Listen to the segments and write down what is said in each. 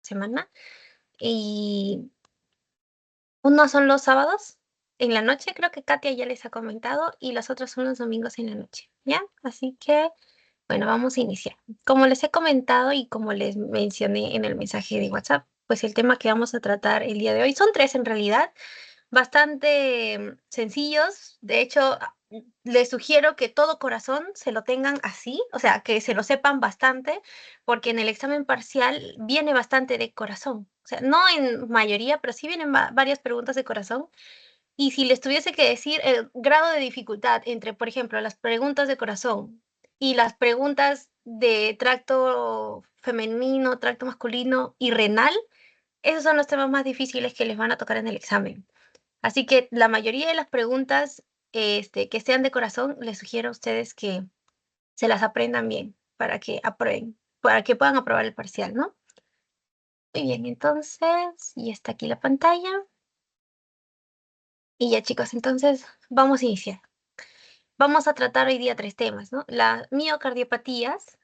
semana. Y unos son los sábados en la noche, creo que Katia ya les ha comentado, y los otros son los domingos en la noche, ¿ya? Así que, bueno, vamos a iniciar. Como les he comentado y como les mencioné en el mensaje de WhatsApp, pues el tema que vamos a tratar el día de hoy son tres en realidad, bastante sencillos. De hecho, les sugiero que todo corazón se lo tengan así, o sea, que se lo sepan bastante, porque en el examen parcial viene bastante de corazón. O sea, no en mayoría, pero sí vienen varias preguntas de corazón. Y si les tuviese que decir el grado de dificultad entre, por ejemplo, las preguntas de corazón y las preguntas de tracto femenino, tracto masculino y renal, esos son los temas más difíciles que les van a tocar en el examen. Así que la mayoría de las preguntas, que sean de corazón, les sugiero a ustedes que se las aprendan bien para que aprueben, para que puedan aprobar el parcial, ¿no? Muy bien, entonces, y está aquí la pantalla. Y ya, chicos, entonces vamos a iniciar. Vamos a tratar hoy día tres temas, ¿no? Las miocardiopatías,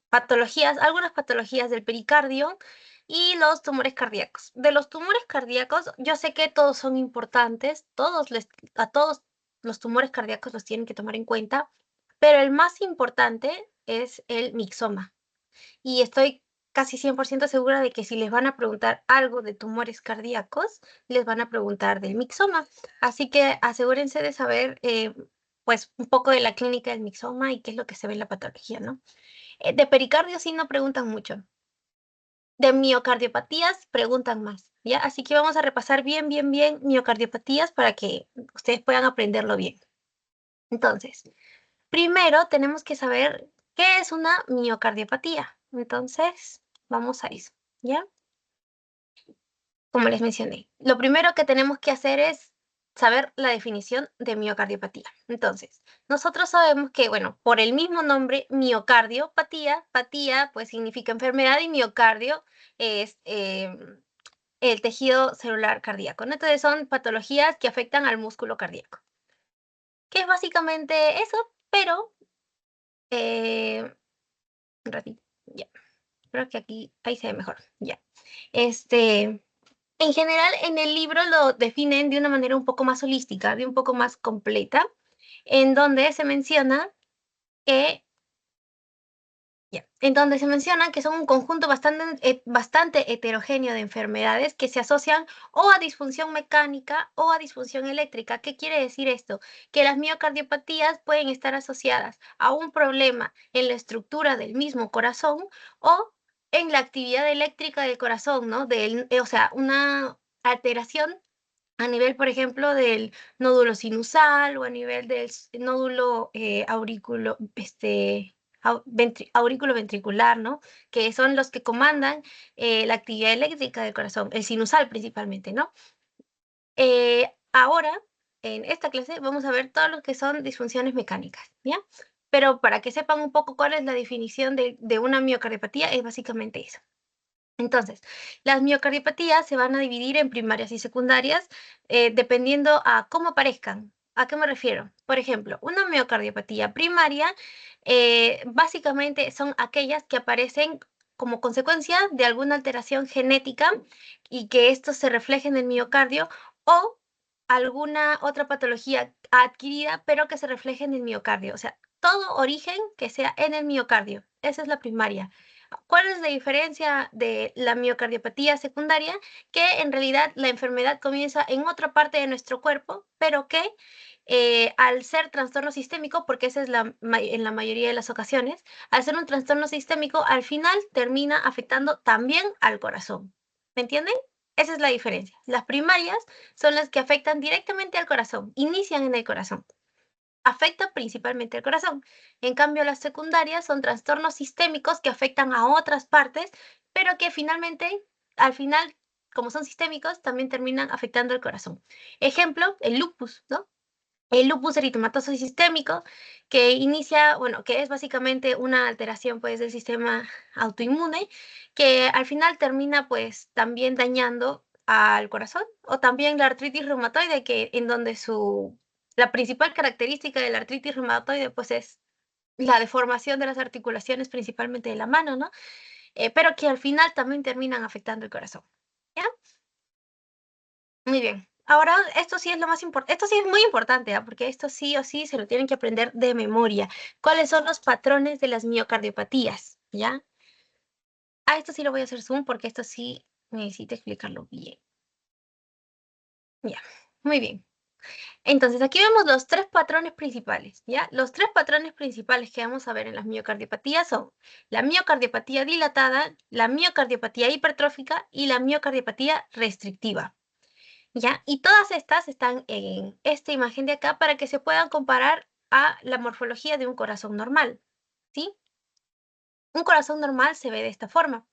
patologías, algunas patologías del pericardio y los tumores cardíacos. De los tumores cardíacos, yo sé que todos son importantes, a todos los tumores cardíacos los tienen que tomar en cuenta, pero el más importante es el mixoma. Y estoy casi 100% segura de que si les van a preguntar algo de tumores cardíacos, les van a preguntar del mixoma. Así que asegúrense de saber, pues, un poco de la clínica del mixoma y qué es lo que se ve en la patología, ¿no? De pericardio sí no preguntan mucho. De miocardiopatías preguntan más, ¿ya? Así que vamos a repasar bien, bien, bien miocardiopatías para que ustedes puedan aprenderlo bien. Entonces, primero tenemos que saber qué es una miocardiopatía. Entonces, vamos a eso, ¿ya? Como les mencioné, lo primero que tenemos que hacer es saber la definición de miocardiopatía. Entonces, nosotros sabemos que, bueno, por el mismo nombre, miocardiopatía, patía pues significa enfermedad y miocardio es el tejido celular cardíaco, ¿no? Entonces son patologías que afectan al músculo cardíaco, que es básicamente eso, pero un ratito, ya. Creo que aquí, ahí se ve mejor, ya. En general, en el libro lo definen de una manera un poco más holística, de un poco más completa, en donde se menciona que, en donde se menciona que son un conjunto bastante heterogéneo de enfermedades que se asocian o a disfunción mecánica o a disfunción eléctrica. ¿Qué quiere decir esto? Que las miocardiopatías pueden estar asociadas a un problema en la estructura del mismo corazón o en la actividad eléctrica del corazón, ¿no? O sea, una alteración a nivel, por ejemplo, del nódulo sinusal o a nivel del nódulo aurículo ventricular, ¿no? Que son los que comandan la actividad eléctrica del corazón, el sinusal principalmente, ¿no? Ahora, en esta clase, vamos a ver todo lo que son disfunciones mecánicas, ¿ya? Pero para que sepan un poco cuál es la definición de una miocardiopatía, es básicamente eso. Entonces, las miocardiopatías se van a dividir en primarias y secundarias dependiendo a cómo aparezcan. ¿A qué me refiero? Por ejemplo, una miocardiopatía primaria básicamente son aquellas que aparecen como consecuencia de alguna alteración genética y que esto se refleje en el miocardio o alguna otra patología adquirida pero que se refleje en el miocardio. O sea, todo origen que sea en el miocardio. Esa es la primaria. ¿Cuál es la diferencia de la miocardiopatía secundaria? Que en realidad la enfermedad comienza en otra parte de nuestro cuerpo, pero que al ser trastorno sistémico, porque esa es en la mayoría de las ocasiones, al ser un trastorno sistémico, al final termina afectando también al corazón. ¿Me entienden? Esa es la diferencia. Las primarias son las que afectan directamente al corazón, inician en el corazón, afecta principalmente al corazón. En cambio, las secundarias son trastornos sistémicos que afectan a otras partes, pero que finalmente, al final, como son sistémicos, también terminan afectando al corazón. Ejemplo, el lupus, ¿no? El lupus eritematoso sistémico, que inicia, bueno, que es básicamente una alteración, pues, del sistema autoinmune, que al final termina, pues, también dañando al corazón, o también la artritis reumatoide, que en donde la principal característica de la artritis reumatoide, pues, es la deformación de las articulaciones, principalmente de la mano, ¿no? pero que al final también terminan afectando el corazón. ¿Ya? Muy bien. Ahora, esto sí es lo más importante, esto sí es muy importante, ¿ah? Porque esto sí o sí se lo tienen que aprender de memoria. ¿Cuáles son los patrones de las miocardiopatías? ¿Ya? A esto sí lo voy a hacer zoom porque esto sí necesito explicarlo bien. Ya, muy bien. Entonces, aquí vemos los tres patrones principales, ¿ya? Los tres patrones principales que vamos a ver en las miocardiopatías son la miocardiopatía dilatada, la miocardiopatía hipertrófica y la miocardiopatía restrictiva, ¿ya? Y todas estas están en esta imagen de acá para que se puedan comparar a la morfología de un corazón normal, ¿sí? Un corazón normal se ve de esta forma,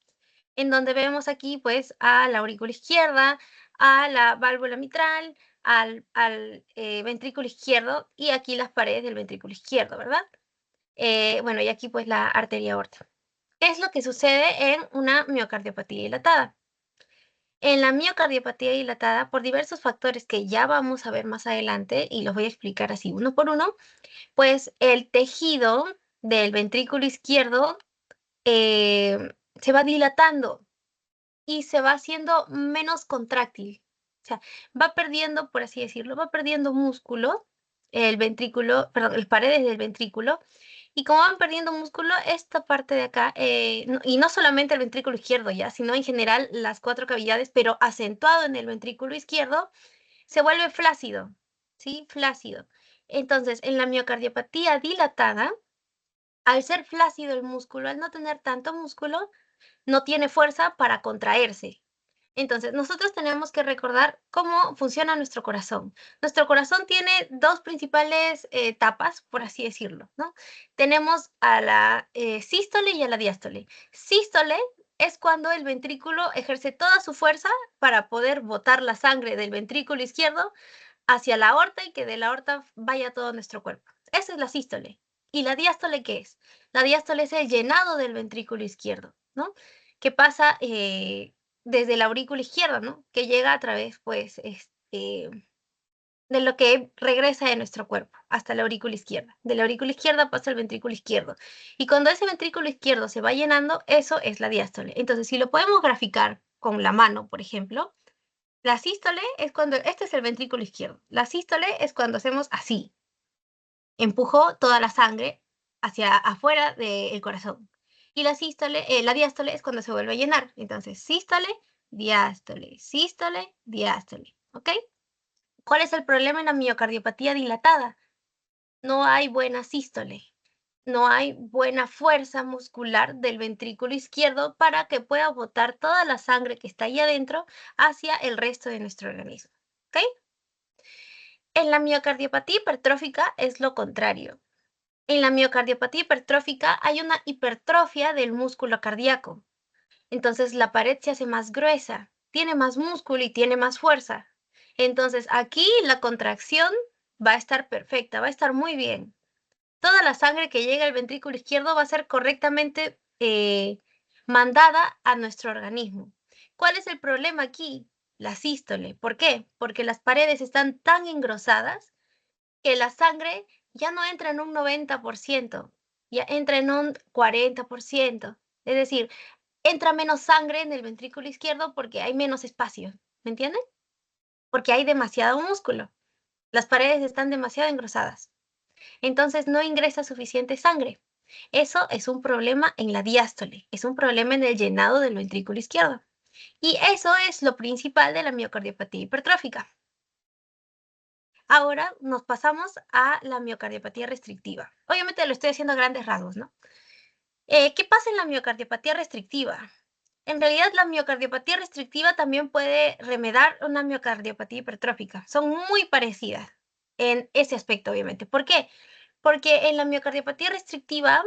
en donde vemos aquí pues a la aurícula izquierda, a la válvula mitral, al ventrículo izquierdo y aquí las paredes del ventrículo izquierdo, ¿verdad? Bueno, y aquí pues la arteria aorta. ¿Qué es lo que sucede en una miocardiopatía dilatada? En la miocardiopatía dilatada, por diversos factores que ya vamos a ver más adelante y los voy a explicar así uno por uno, pues el tejido del ventrículo izquierdo se va dilatando y se va haciendo menos contráctil. O sea, va perdiendo, por así decirlo, va perdiendo músculo, el ventrículo, perdón, las paredes del ventrículo, y como van perdiendo músculo, esta parte de acá, y no solamente el ventrículo izquierdo ya, sino en general las cuatro cavidades, pero acentuado en el ventrículo izquierdo, se vuelve flácido, ¿sí? Flácido. Entonces, en la miocardiopatía dilatada, al ser flácido el músculo, al no tener tanto músculo, no tiene fuerza para contraerse. Entonces, nosotros tenemos que recordar cómo funciona nuestro corazón. Nuestro corazón tiene dos principales etapas, por así decirlo, ¿no? Tenemos a la sístole y a la diástole. Sístole es cuando el ventrículo ejerce toda su fuerza para poder botar la sangre del ventrículo izquierdo hacia la aorta y que de la aorta vaya todo nuestro cuerpo. Esa es la sístole. ¿Y la diástole qué es? La diástole es el llenado del ventrículo izquierdo, ¿no? Que pasa desde la aurícula izquierda, ¿no? Que llega a través, pues, de lo que regresa de nuestro cuerpo hasta la aurícula izquierda. De la aurícula izquierda pasa el ventrículo izquierdo. Y cuando ese ventrículo izquierdo se va llenando, eso es la diástole. Entonces, si lo podemos graficar con la mano, por ejemplo, la sístole es cuando, este es el ventrículo izquierdo. La sístole es cuando hacemos así. Empujo toda la sangre hacia afuera del corazón. Y la diástole es cuando se vuelve a llenar. Entonces, sístole, diástole, sístole, diástole. ¿Ok? ¿Cuál es el problema en la miocardiopatía dilatada? No hay buena sístole. No hay buena fuerza muscular del ventrículo izquierdo para que pueda botar toda la sangre que está ahí adentro hacia el resto de nuestro organismo. ¿Ok? En la miocardiopatía hipertrófica es lo contrario. En la miocardiopatía hipertrófica hay una hipertrofia del músculo cardíaco. Entonces la pared se hace más gruesa, tiene más músculo y tiene más fuerza. Entonces aquí la contracción va a estar perfecta, va a estar muy bien. Toda la sangre que llega al ventrículo izquierdo va a ser correctamente mandada a nuestro organismo. ¿Cuál es el problema aquí? La sístole. ¿Por qué? Porque las paredes están tan engrosadas que la sangre ya no entra en un 90%, ya entra en un 40%. Es decir, entra menos sangre en el ventrículo izquierdo porque hay menos espacio, ¿me entienden? Porque hay demasiado músculo. Las paredes están demasiado engrosadas. Entonces no ingresa suficiente sangre. Eso es un problema en la diástole, es un problema en el llenado del ventrículo izquierdo. Y eso es lo principal de la miocardiopatía hipertrófica. Ahora nos pasamos a la miocardiopatía restrictiva. Obviamente lo estoy haciendo a grandes rasgos, ¿no? ¿Qué pasa en la miocardiopatía restrictiva? En realidad, la miocardiopatía restrictiva también puede remedar una miocardiopatía hipertrófica. Son muy parecidas en ese aspecto, obviamente. ¿Por qué? Porque en la miocardiopatía restrictiva,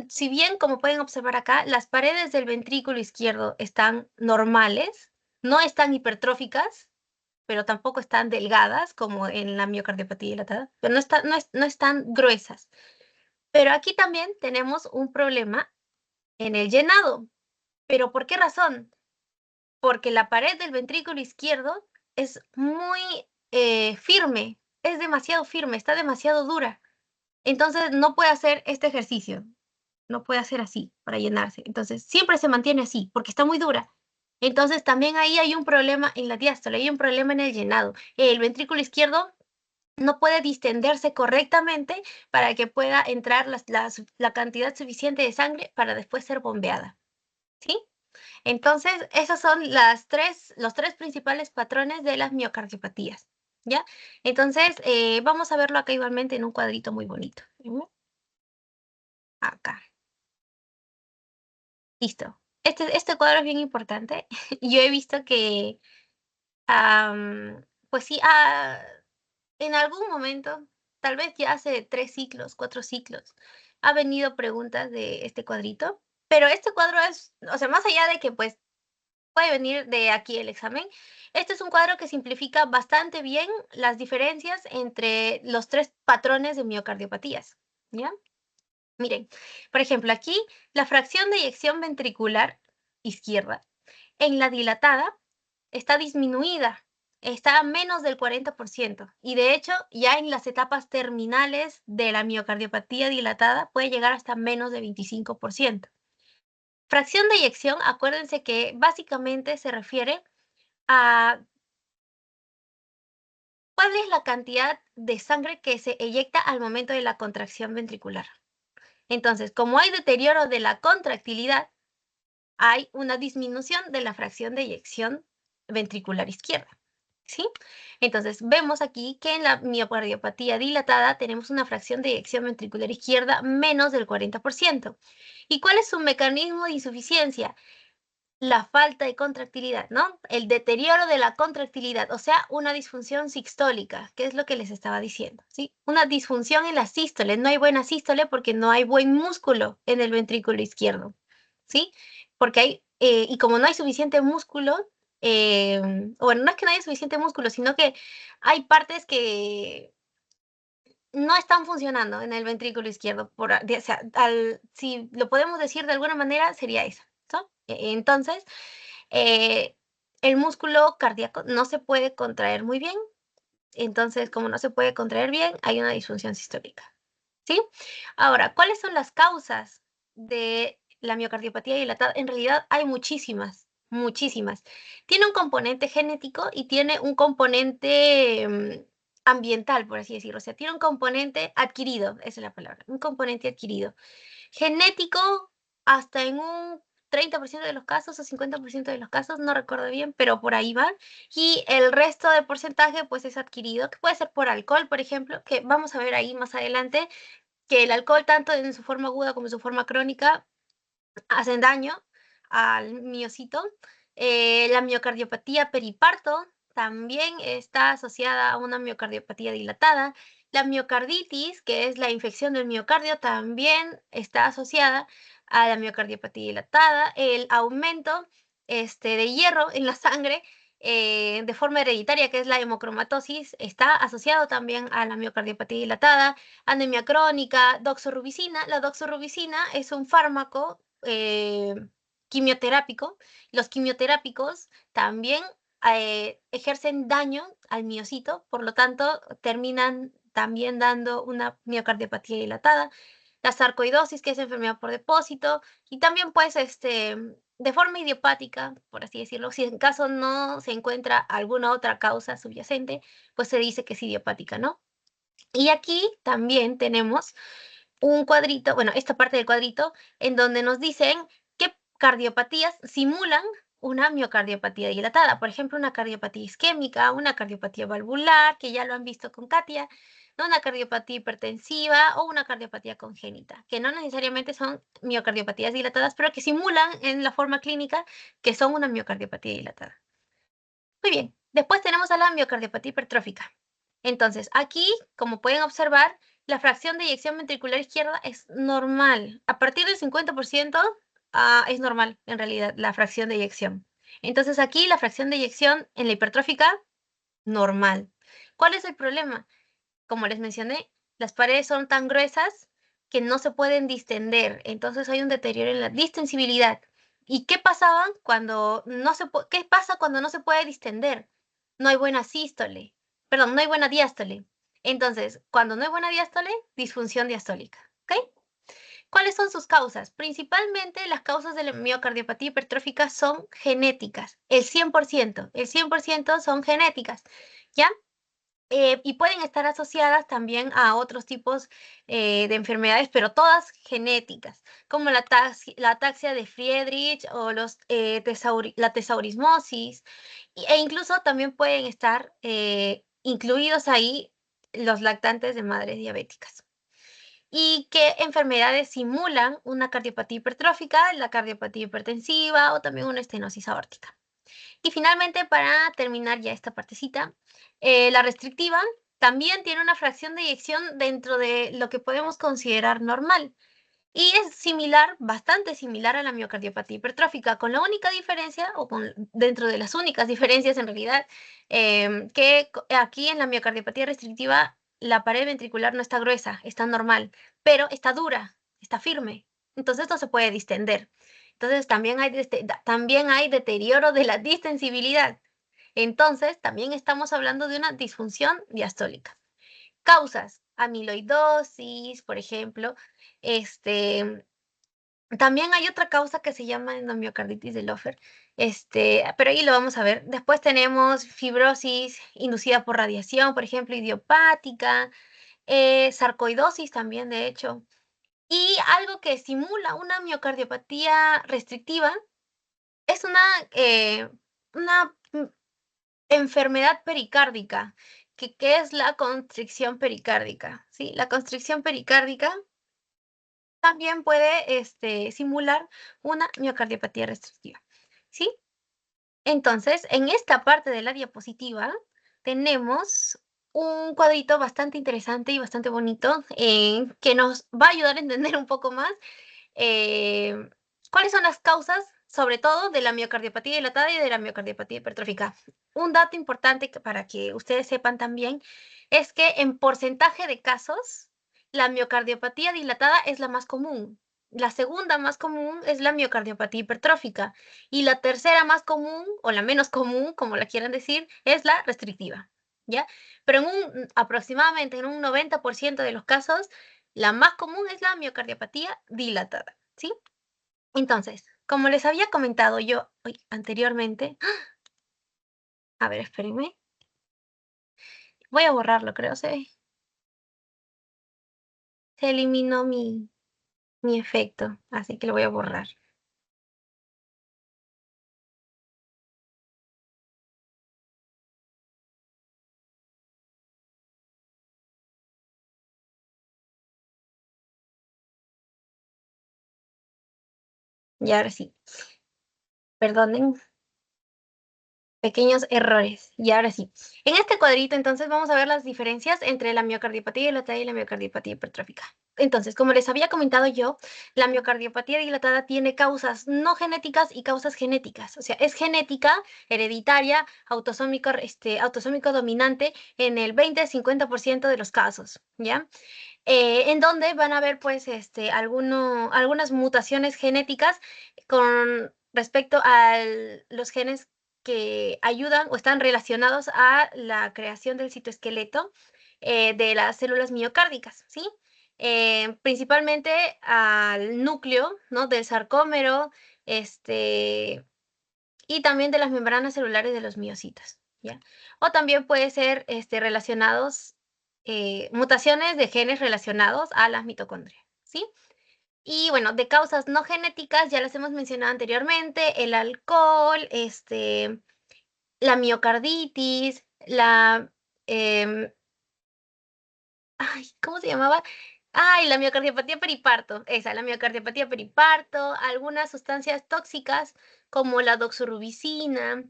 si bien, como pueden observar acá, las paredes del ventrículo izquierdo están normales, no están hipertróficas, pero tampoco están delgadas como en la miocardiopatía dilatada, pero no están gruesas. Pero aquí también tenemos un problema en el llenado. ¿Pero por qué razón? Porque la pared del ventrículo izquierdo es muy firme, es demasiado firme, está demasiado dura. Entonces no puede hacer este ejercicio. no puede hacer así para llenarse. Entonces, siempre se mantiene así, porque está muy dura. Entonces, también ahí hay un problema en la diástole, hay un problema en el llenado. El ventrículo izquierdo no puede distenderse correctamente para que pueda entrar la cantidad suficiente de sangre para después ser bombeada, ¿sí? Entonces, esos son los tres principales patrones de las miocardiopatías, ¿ya? Entonces, vamos a verlo acá igualmente en un cuadrito muy bonito. Acá. Listo. Este cuadro es bien importante. Yo he visto que, pues sí, en algún momento, tal vez ya hace 3 ciclos, 4 ciclos, ha venido preguntas de este cuadrito, pero este cuadro es, o sea, más allá de que pues puede venir de aquí el examen, este es un cuadro que simplifica bastante bien las diferencias entre los 3 patrones de miocardiopatías, ¿ya? Miren, por ejemplo, aquí la fracción de eyección ventricular izquierda en la dilatada está disminuida, está a menos del 40%, y de hecho ya en las etapas terminales de la miocardiopatía dilatada puede llegar hasta menos de 25%. Fracción de eyección, acuérdense que básicamente se refiere a cuál es la cantidad de sangre que se eyecta al momento de la contracción ventricular. Entonces, como hay deterioro de la contractilidad, hay una disminución de la fracción de eyección ventricular izquierda, ¿sí? Entonces, vemos aquí que en la miocardiopatía dilatada tenemos una fracción de eyección ventricular izquierda menos del 40%. ¿Y cuál es su mecanismo de insuficiencia? La falta de contractilidad, ¿no? El deterioro de la contractilidad, o sea, una disfunción sistólica, que es lo que les estaba diciendo, ¿sí? Una disfunción en la sístole. No hay buena sístole porque no hay buen músculo en el ventrículo izquierdo, ¿sí? Porque hay, y como no hay suficiente músculo, bueno, no es que no haya suficiente músculo, sino que hay partes que no están funcionando en el ventrículo izquierdo. O sea, si lo podemos decir de alguna manera, sería eso, ¿no? Entonces, eh, el músculo cardíaco no se puede contraer muy bien. Entonces, como no se puede contraer bien, hay una disfunción sistólica, ¿sí? Ahora, ¿cuáles son las causas de la miocardiopatía dilatada? En realidad hay muchísimas, muchísimas. Tiene un componente genético y tiene un componente ambiental, por así decirlo. O sea, tiene un componente adquirido, esa es la palabra, un componente adquirido. Genético hasta en un 30% de los casos o 50% de los casos, no recuerdo bien, pero por ahí va. Y el resto del porcentaje pues es adquirido, que puede ser por alcohol, por ejemplo, que vamos a ver ahí más adelante, que el alcohol tanto en su forma aguda como en su forma crónica hacen daño al miocito. La miocardiopatía periparto también está asociada a una miocardiopatía dilatada. La miocarditis, que es la infección del miocardio, también está asociada a la miocardiopatía dilatada. El aumento de hierro en la sangre de forma hereditaria, que es la hemocromatosis, está asociado también a la miocardiopatía dilatada. Anemia crónica, doxorubicina. La doxorubicina es un fármaco quimioterápico. Los quimioterápicos también ejercen daño al miocito, por lo tanto, terminan también dando una miocardiopatía dilatada. La sarcoidosis, que es enfermedad por depósito, y también, pues, de forma idiopática, por así decirlo, si en caso no se encuentra alguna otra causa subyacente, pues se dice que es idiopática, ¿no? Y aquí también tenemos un cuadrito, bueno, esta parte del cuadrito, en donde nos dicen qué cardiopatías simulan una miocardiopatía dilatada. Por ejemplo, una cardiopatía isquémica, una cardiopatía valvular, que ya lo han visto con Katia, ¿no? Una cardiopatía hipertensiva o una cardiopatía congénita, que no necesariamente son miocardiopatías dilatadas, pero que simulan en la forma clínica que son una miocardiopatía dilatada. Muy bien, después tenemos a la miocardiopatía hipertrófica. Entonces, aquí, como pueden observar, la fracción de eyección ventricular izquierda es normal. A partir del 50% es normal, en realidad, la fracción de eyección. Entonces, aquí la fracción de eyección en la hipertrófica, normal. ¿Cuál es el problema? Como les mencioné, las paredes son tan gruesas que no se pueden distender. Entonces, hay un deterioro en la distensibilidad. ¿Y qué pasaba cuando no se qué pasa cuando no se puede distender? No hay buena sístole, perdón, no hay buena diástole. Entonces, cuando no hay buena diástole, disfunción diastólica, ¿ok? ¿Cuáles son sus causas? Principalmente las causas de la miocardiopatía hipertrófica son genéticas, el 100% son genéticas, ¿ya? Y pueden estar asociadas también a otros tipos de enfermedades, pero todas genéticas, como la ataxia de Friedrich o la tesaurismosis, e incluso también pueden estar incluidos ahí los lactantes de madres diabéticas. ¿Y qué enfermedades simulan una cardiopatía hipertrófica, la cardiopatía hipertensiva o también una estenosis aórtica? Y finalmente, para terminar ya esta partecita, la restrictiva también tiene una fracción de eyección dentro de lo que podemos considerar normal. Y es similar, bastante similar a la miocardiopatía hipertrófica, con la única diferencia, dentro de las únicas diferencias en realidad, que aquí en la miocardiopatía restrictiva la pared ventricular no está gruesa, está normal, pero está dura, está firme. Entonces esto se puede distender. Entonces también hay deterioro de la distensibilidad. Entonces también estamos hablando de una disfunción diastólica. Causas, amiloidosis, por ejemplo. También hay otra causa que se llama endomiocarditis de Lofer, pero ahí lo vamos a ver. Después tenemos fibrosis inducida por radiación, por ejemplo, idiopática, sarcoidosis también, de hecho. Y algo que simula una miocardiopatía restrictiva es una enfermedad pericárdica, que es la constricción pericárdica, ¿sí? La constricción pericárdica también puede simular una miocardiopatía restrictiva, ¿sí? Entonces, en esta parte de la diapositiva tenemos un cuadrito bastante interesante y bastante bonito que nos va a ayudar a entender un poco más eh, cuáles son las causas, sobre todo, de la miocardiopatía dilatada y de la miocardiopatía hipertrófica. Un dato importante para que ustedes sepan también es que en porcentaje de casos, la miocardiopatía dilatada es la más común. La segunda más común es la miocardiopatía hipertrófica y la tercera más común, o la menos común, como la quieran decir, es la restrictiva, ¿ya? Pero aproximadamente en un 90% de los casos, la más común es la miocardiopatía dilatada, ¿sí? Entonces, como les había comentado yo anteriormente, a ver, espérenme, voy a borrarlo, creo, se eliminó mi efecto, así que lo voy a borrar. Y ahora sí, perdonen, pequeños errores. Y ahora sí, en este cuadrito entonces vamos a ver las diferencias entre la miocardiopatía dilatada y la miocardiopatía hipertrófica. Entonces, como les había comentado yo, la miocardiopatía dilatada tiene causas no genéticas y causas genéticas. O sea, es genética, hereditaria, autosómico dominante en el 20-50% de los casos, ¿ya? En donde van a haber, pues, algunas mutaciones genéticas con respecto a los genes que ayudan o están relacionados a la creación del citoesqueleto de las células miocárdicas, ¿sí? Principalmente al núcleo, ¿no? Del sarcómero, y también de las membranas celulares de los miocitos, ¿ya? O también puede ser mutaciones de genes relacionados a las mitocondrias, ¿sí? Y bueno, de causas no genéticas, ya las hemos mencionado anteriormente, el alcohol, la miocarditis, em, ¿cómo se llamaba? La miocardiopatía periparto, la miocardiopatía periparto, algunas sustancias tóxicas como la doxorubicina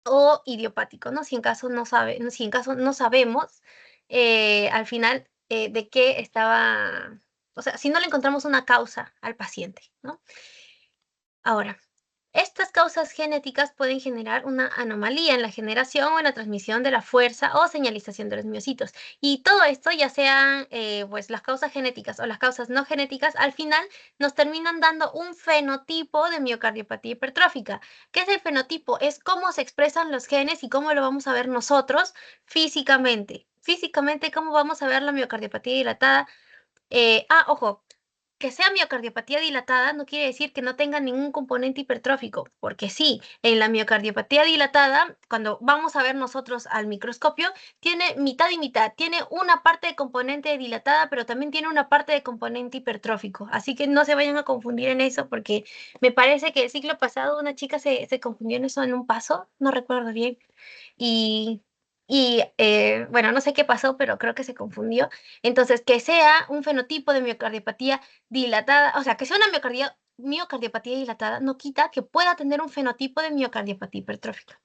o idiopático, ¿no? Si en caso no sabemos al final de qué estaba, o sea, si no le encontramos una causa al paciente, ¿no? Ahora, estas causas genéticas pueden generar una anomalía en la generación o en la transmisión de la fuerza o señalización de los miocitos. Y todo esto, ya sean pues las causas genéticas o las causas no genéticas, al final nos terminan dando un fenotipo de miocardiopatía hipertrófica. ¿Qué es el fenotipo? Es cómo se expresan los genes y cómo lo vamos a ver nosotros físicamente. Físicamente, cómo vamos a ver la miocardiopatía dilatada. Ojo, que sea miocardiopatía dilatada no quiere decir que no tenga ningún componente hipertrófico, porque sí, en la miocardiopatía dilatada, cuando vamos a ver nosotros al microscopio, tiene mitad y mitad, tiene una parte de componente dilatada, pero también tiene una parte de componente hipertrófico, así que no se vayan a confundir en eso, porque me parece que el ciclo pasado una chica se confundió en eso en un paso, no recuerdo bien, y... bueno, no sé qué pasó, pero creo que se confundió. Entonces, que sea un fenotipo de miocardiopatía dilatada, o sea, que sea una miocardiopatía dilatada no quita que pueda tener un fenotipo de miocardiopatía hipertrófica.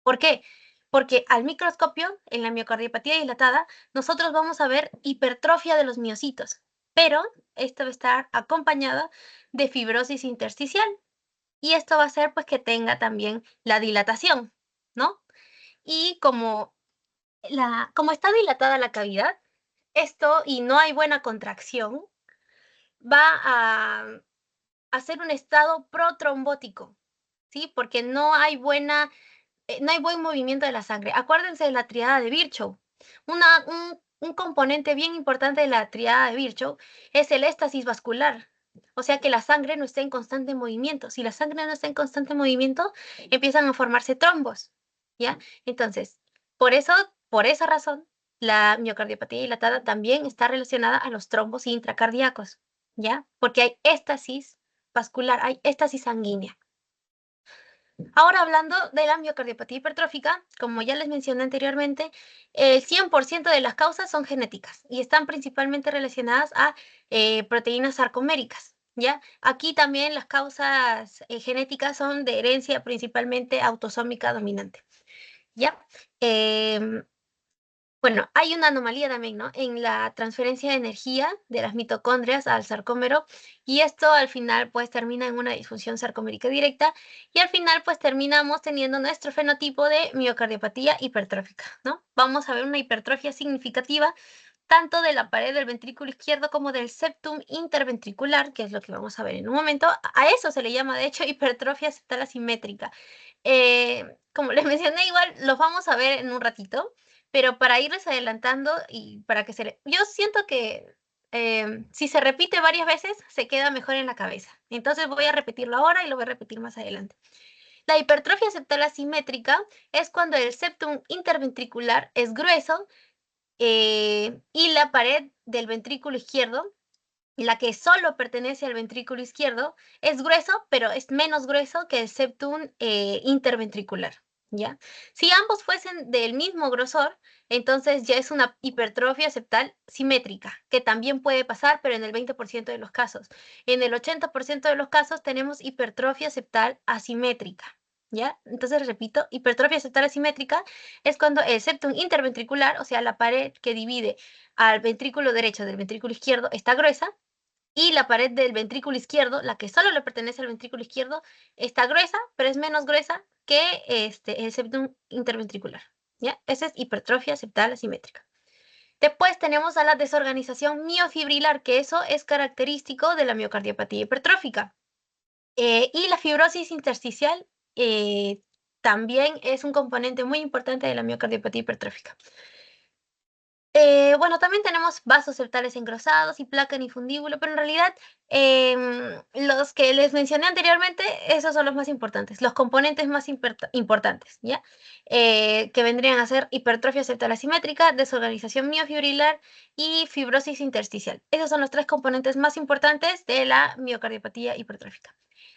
¿Por qué? Porque al microscopio, en la miocardiopatía dilatada, nosotros vamos a ver hipertrofia de los miocitos, pero esto va a estar acompañada de fibrosis intersticial. Y esto va a hacer pues que tenga también la dilatación, ¿no? Y como está dilatada la cavidad, esto y no hay buena contracción, va a hacer un estado protrombótico, ¿sí? Porque no hay buen movimiento de la sangre. Acuérdense de la triada de Virchow. Un componente bien importante de la triada de Virchow es el éstasis vascular. O sea que la sangre no está en constante movimiento. Si la sangre no está en constante movimiento, empiezan a formarse trombos, ¿ya? Entonces, por esa razón, la miocardiopatía dilatada también está relacionada a los trombos intracardíacos, ¿ya? Porque hay éstasis vascular, hay éstasis sanguínea. Ahora hablando de la miocardiopatía hipertrófica, como ya les mencioné anteriormente, el 100% de las causas son genéticas y están principalmente relacionadas a proteínas sarcoméricas, ¿ya? Aquí también las causas genéticas son de herencia principalmente autosómica dominante, ¿ya? Em, bueno, hay una anomalía también, ¿no? En la transferencia de energía de las mitocondrias al sarcómero y esto al final pues termina en una disfunción sarcomérica directa y al final pues terminamos teniendo nuestro fenotipo de miocardiopatía hipertrófica, ¿no? Vamos a ver una hipertrofia significativa tanto de la pared del ventrículo izquierdo como del septum interventricular, que es lo que vamos a ver en un momento. A eso se le llama de hecho hipertrofia septal asimétrica. Como les mencioné, igual los vamos a ver en un ratito, pero para irles adelantando y para que yo siento que si se repite varias veces, se queda mejor en la cabeza. Entonces voy a repetirlo ahora y lo voy a repetir más adelante. La hipertrofia septal asimétrica es cuando el septum interventricular es grueso y la pared del ventrículo izquierdo, la que solo pertenece al ventrículo izquierdo, es grueso, pero es menos grueso que el septum interventricular, ¿ya? Si ambos fuesen del mismo grosor, entonces ya es una hipertrofia septal simétrica, que también puede pasar, pero en el 20% de los casos. En el 80% de los casos tenemos hipertrofia septal asimétrica, ¿ya? Entonces, repito, hipertrofia septal asimétrica es cuando el septum interventricular, o sea, la pared que divide al ventrículo derecho del ventrículo izquierdo, está gruesa, y la pared del ventrículo izquierdo, la que solo le pertenece al ventrículo izquierdo, está gruesa, pero es menos gruesa que el septum interventricular, ¿ya? Esa es hipertrofia septal asimétrica. Después tenemos a la desorganización miofibrilar, que eso es característico de la miocardiopatía hipertrófica. Y la fibrosis intersticial también es un componente muy importante de la miocardiopatía hipertrófica. Bueno, también tenemos vasos septales engrosados y placa en infundíbulo, pero en realidad los que les mencioné anteriormente, esos son los más importantes, los componentes más importantes, ¿ya? Que vendrían a ser hipertrofia septal asimétrica, desorganización miofibrilar y fibrosis intersticial. Esos son los tres componentes más importantes de la miocardiopatía hipertrófica.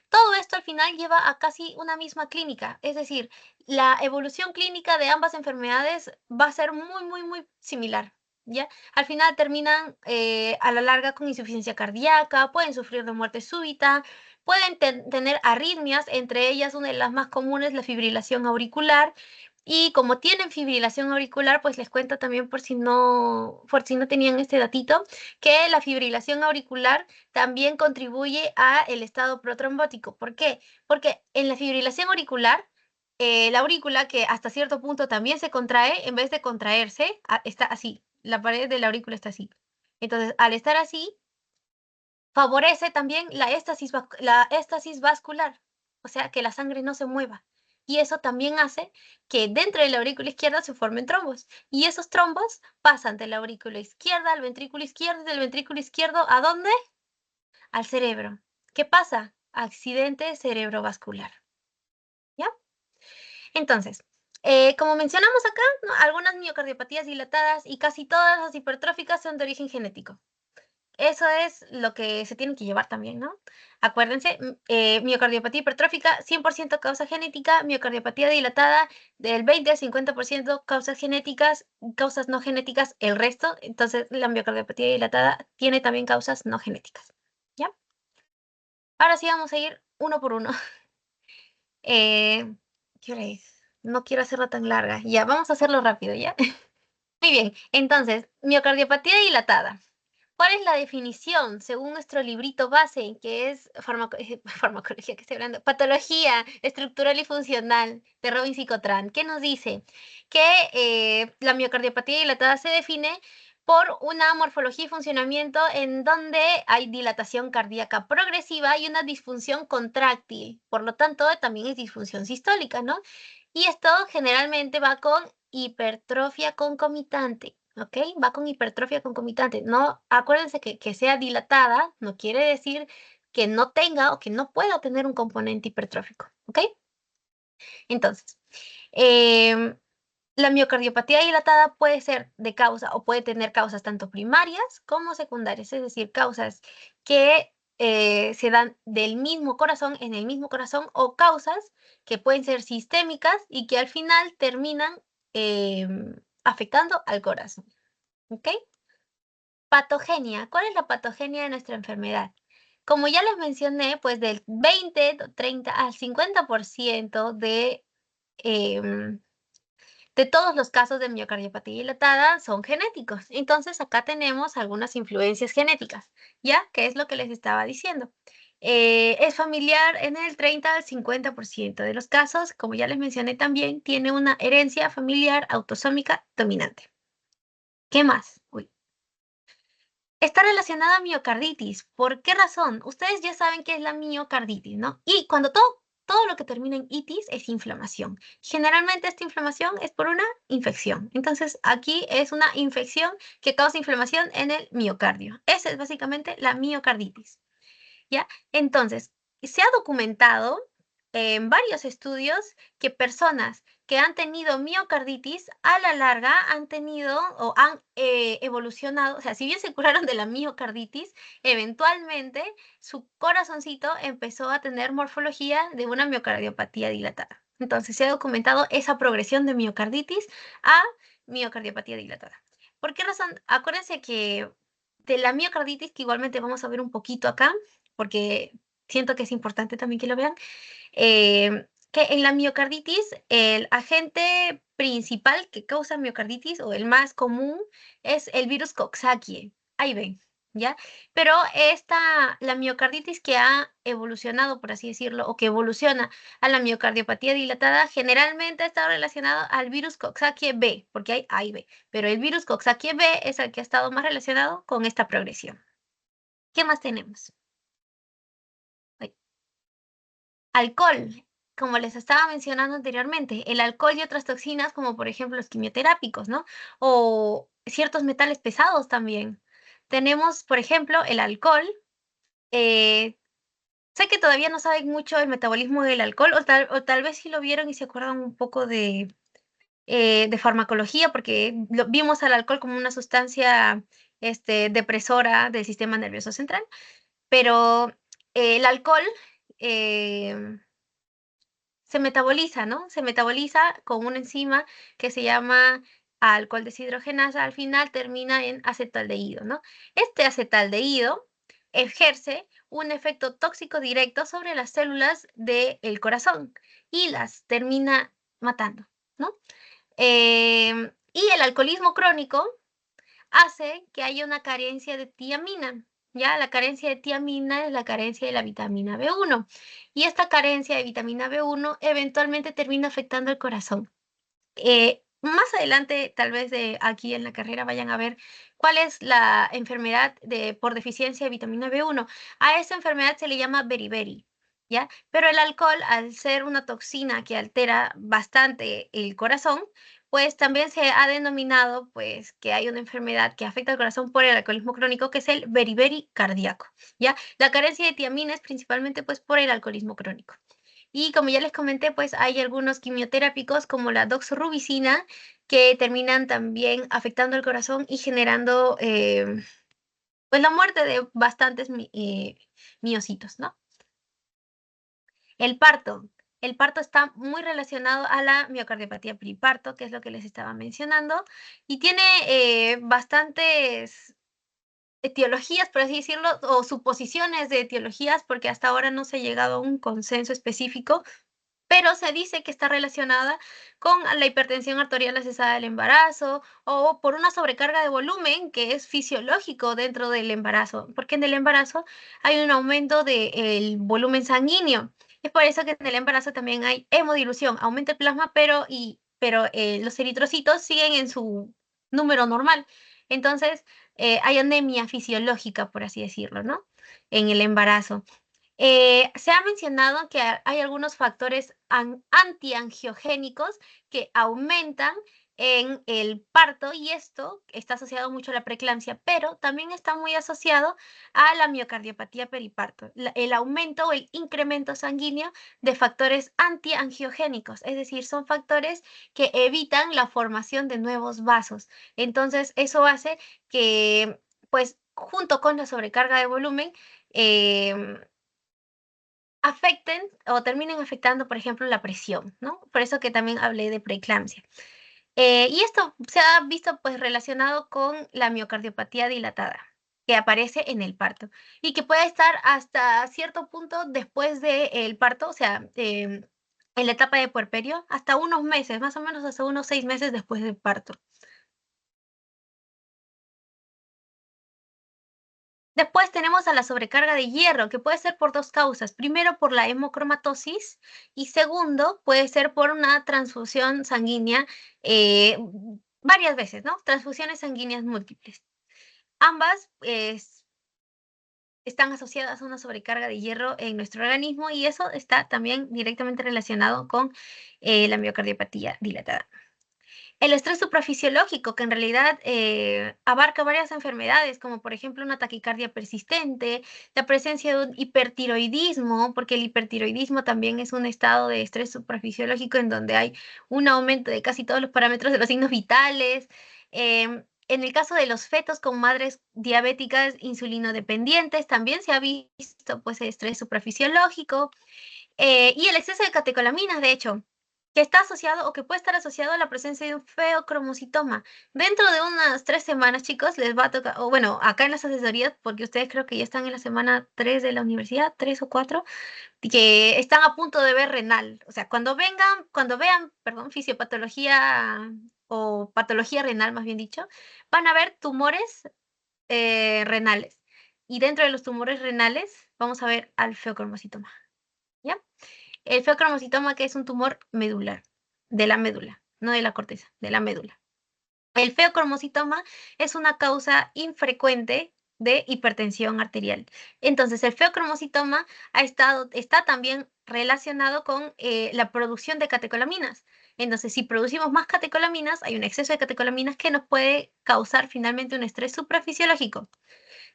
Todo esto al final lleva a casi una misma clínica, es decir, la evolución clínica de ambas enfermedades va a ser muy similar, ¿ya? Al final terminan a la larga con insuficiencia cardíaca, pueden sufrir de muerte súbita, pueden tener arritmias, entre ellas una de las más comunes, la fibrilación auricular. Y como tienen fibrilación auricular, pues les cuento también por si no tenían este datito, que la fibrilación auricular también contribuye a el estado protrombótico. ¿Por qué? Porque en la fibrilación auricular, la aurícula, que hasta cierto punto también se contrae, en vez de contraerse, está así. La pared de la aurícula está así. Entonces, al estar así, favorece también la éstasis vascular, o sea, que la sangre no se mueva. Y eso también hace que dentro de la aurícula izquierda se formen trombos. Y esos trombos pasan de la aurícula izquierda al ventrículo izquierdo, y del ventrículo izquierdo, ¿a dónde? al cerebro. ¿Qué pasa? Accidente cerebrovascular. ¿Ya? Entonces, como mencionamos acá, ¿no? Algunas miocardiopatías dilatadas y casi todas las hipertróficas son de origen genético. Eso es lo que se tiene que llevar también, ¿no? Acuérdense, miocardiopatía hipertrófica, 100% causa genética, miocardiopatía dilatada, del 20 al 50% causas genéticas, causas no genéticas, el resto. Entonces, la miocardiopatía dilatada tiene también causas no genéticas, ¿ya? Ahora sí vamos a ir uno por uno. ¿Qué hora es? No quiero hacerla tan larga. Ya, vamos a hacerlo rápido, ¿ya? Muy bien, entonces, miocardiopatía dilatada. ¿Cuál es la definición según nuestro librito base, que es farmacología, que estoy hablando? Patología estructural y funcional de Robin Psicotran? ¿Qué nos dice? Que la miocardiopatía dilatada se define por una morfología y funcionamiento en donde hay dilatación cardíaca progresiva y una disfunción contráctil. Por lo tanto, también es disfunción sistólica, ¿no? Y esto generalmente va con hipertrofia concomitante, ¿ok? Va con hipertrofia concomitante. No, acuérdense que sea dilatada no quiere decir que no tenga o que no pueda tener un componente hipertrófico, ¿ok? Entonces, em, la miocardiopatía dilatada puede ser de causa o puede tener causas tanto primarias como secundarias, es decir, causas que se dan del mismo corazón, en el mismo corazón, o causas que pueden ser sistémicas y que al final terminan afectando al corazón. ¿Ok? Patogenia. ¿Cuál es la patogenia de nuestra enfermedad? Como ya les mencioné, pues del 20, 30 al 50% em, de todos los casos de miocardiopatía dilatada son genéticos. Entonces, acá tenemos algunas influencias genéticas, ¿ya? ¿Qué es lo que les estaba diciendo? Es familiar en el 30 al 50% de los casos, como ya les mencioné también, tiene una herencia familiar autosómica dominante. ¿Qué más? Uy. Está relacionada a miocarditis. ¿Por qué razón? Ustedes ya saben qué es la miocarditis, ¿no? Y cuando todo lo que termina en itis es inflamación. Generalmente esta inflamación es por una infección. Entonces, aquí es una infección que causa inflamación en el miocardio. Esa es básicamente la miocarditis, ¿ya? Entonces, se ha documentado en varios estudios que personas que han tenido miocarditis a la larga han tenido o han evolucionado, o sea, si bien se curaron de la miocarditis, eventualmente su corazoncito empezó a tener morfología de una miocardiopatía dilatada. Entonces se ha documentado esa progresión de miocarditis a miocardiopatía dilatada. ¿Por qué razón? Acuérdense que de la miocarditis, que igualmente vamos a ver un poquito acá, porque siento que es importante también que lo vean, que en la miocarditis el agente principal que causa miocarditis o el más común es el virus Coxsackie. Ahí ven, ¿ya? Pero la miocarditis que ha evolucionado, por así decirlo, o que evoluciona a la miocardiopatía dilatada, generalmente está relacionado al virus Coxsackie B, porque hay A y B, pero el virus Coxsackie B es el que ha estado más relacionado con esta progresión. ¿Qué más tenemos? Alcohol, como les estaba mencionando anteriormente, el alcohol y otras toxinas, como por ejemplo los quimioterápicos, ¿no? O ciertos metales pesados también. Tenemos, por ejemplo, el alcohol. eh, Sé que todavía no saben mucho el metabolismo del alcohol, o tal vez sí lo vieron y se acuerdan un poco de farmacología, porque vimos al alcohol como una sustancia depresora del sistema nervioso central, pero el alcohol eh, se metaboliza, ¿no? Se metaboliza con una enzima que se llama alcohol deshidrogenasa, al final termina en acetaldehído, ¿no? Este acetaldehído ejerce un efecto tóxico directo sobre las células del corazón y las termina matando, ¿no? Y el alcoholismo crónico hace que haya una carencia de tiamina. Ya la carencia de tiamina es la carencia de la vitamina B1. Y esta carencia de vitamina B1 eventualmente termina afectando el corazón. Más adelante, tal vez de aquí en la carrera vayan a ver cuál es la enfermedad por deficiencia de vitamina B1. A esa enfermedad se le llama beriberi, ¿ya? Pero el alcohol, al ser una toxina que altera bastante el corazón, pues también se ha denominado pues que hay una enfermedad que afecta al corazón por el alcoholismo crónico, que es el beriberi cardíaco, ¿ya? La carencia de tiamina es principalmente pues por el alcoholismo crónico. Y como ya les comenté, pues hay algunos quimioterápicos como la doxorubicina que terminan también afectando el corazón y generando pues la muerte de bastantes miocitos, ¿no? El parto. El parto está muy relacionado a la miocardiopatía periparto, que es lo que les estaba mencionando, y tiene bastantes etiologías, por así decirlo, o suposiciones de etiologías, porque hasta ahora no se ha llegado a un consenso específico, pero se dice que está relacionada con la hipertensión arterial asociada al embarazo o por una sobrecarga de volumen que es fisiológico dentro del embarazo, porque en el embarazo hay un aumento del volumen sanguíneo. Es por eso que en el embarazo también hay hemodilución, aumenta el plasma, pero los eritrocitos siguen en su número normal. Entonces, hay anemia fisiológica, por así decirlo, ¿no? En el embarazo. Se ha mencionado que hay algunos factores antiangiogénicos que aumentan en el parto y esto está asociado mucho a la preeclampsia, pero también está muy asociado a la miocardiopatía periparto, el aumento o el incremento sanguíneo de factores antiangiogénicos, es decir, son factores que evitan la formación de nuevos vasos. Entonces, eso hace que, pues, junto con la sobrecarga de volumen, em, afecten o terminen afectando, por ejemplo, la presión, ¿no? Por eso que también hablé de preeclampsia. Y esto se ha visto pues relacionado con la miocardiopatía dilatada, que aparece en el parto y que puede estar hasta cierto punto después del parto, o sea, en la etapa de puerperio, hasta unos meses, más o menos hasta unos 6 meses después del parto. Después tenemos a la sobrecarga de hierro, que puede ser por dos causas. Primero, por la hemocromatosis y segundo, puede ser por una transfusión sanguínea varias veces, ¿no? Transfusiones sanguíneas múltiples. Ambas están asociadas a una sobrecarga de hierro en nuestro organismo y eso está también directamente relacionado con la miocardiopatía dilatada. El estrés suprafisiológico, que en realidad abarca varias enfermedades, como por ejemplo una taquicardia persistente, la presencia de un hipertiroidismo, porque el hipertiroidismo también es un estado de estrés suprafisiológico en donde hay un aumento de casi todos los parámetros de los signos vitales. En el caso de los fetos con madres diabéticas insulinodependientes, también se ha visto pues estrés suprafisiológico. Y el exceso de catecolaminas, de hecho, que está asociado o que puede estar asociado a la presencia de un feocromocitoma. Dentro de unas 3 semanas, chicos, les va a tocar, o bueno, acá en las asesorías, porque ustedes creo que ya están en la semana 3 de la universidad, 3 o 4, que están a punto de ver renal. O sea, cuando vean, perdón, fisiopatología o patología renal, más bien dicho, van a ver tumores renales. Y dentro de los tumores renales, vamos a ver al feocromocitoma. ¿Ya? El feocromocitoma, que es un tumor medular, de la médula, no de la corteza, de la médula. El feocromocitoma es una causa infrecuente de hipertensión arterial. Entonces, el feocromocitoma está también relacionado con la producción de catecolaminas. Entonces, si producimos más catecolaminas, hay un exceso de catecolaminas que nos puede causar finalmente un estrés suprafisiológico.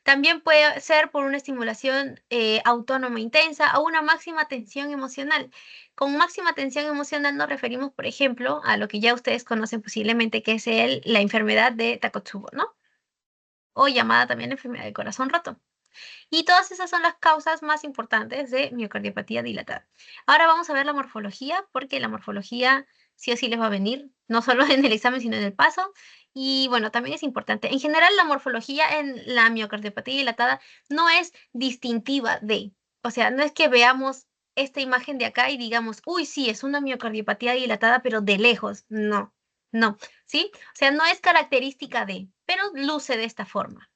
También puede ser por una estimulación autónoma intensa o una máxima tensión emocional. Con máxima tensión emocional nos referimos, por ejemplo, a lo que ya ustedes conocen posiblemente, que es la enfermedad de Takotsubo, ¿no? O llamada también enfermedad del corazón roto. Y todas esas son las causas más importantes de miocardiopatía dilatada. Ahora vamos a ver la morfología, porque la morfología sí o sí les va a venir, no solo en el examen, sino en el paso. Y bueno, también es importante. En general, la morfología en la miocardiopatía dilatada no es distintiva de, o sea, no es que veamos esta imagen de acá y digamos, uy, sí, es una miocardiopatía dilatada, pero de lejos. No, no, ¿sí? O sea, no es característica de, pero luce de esta forma.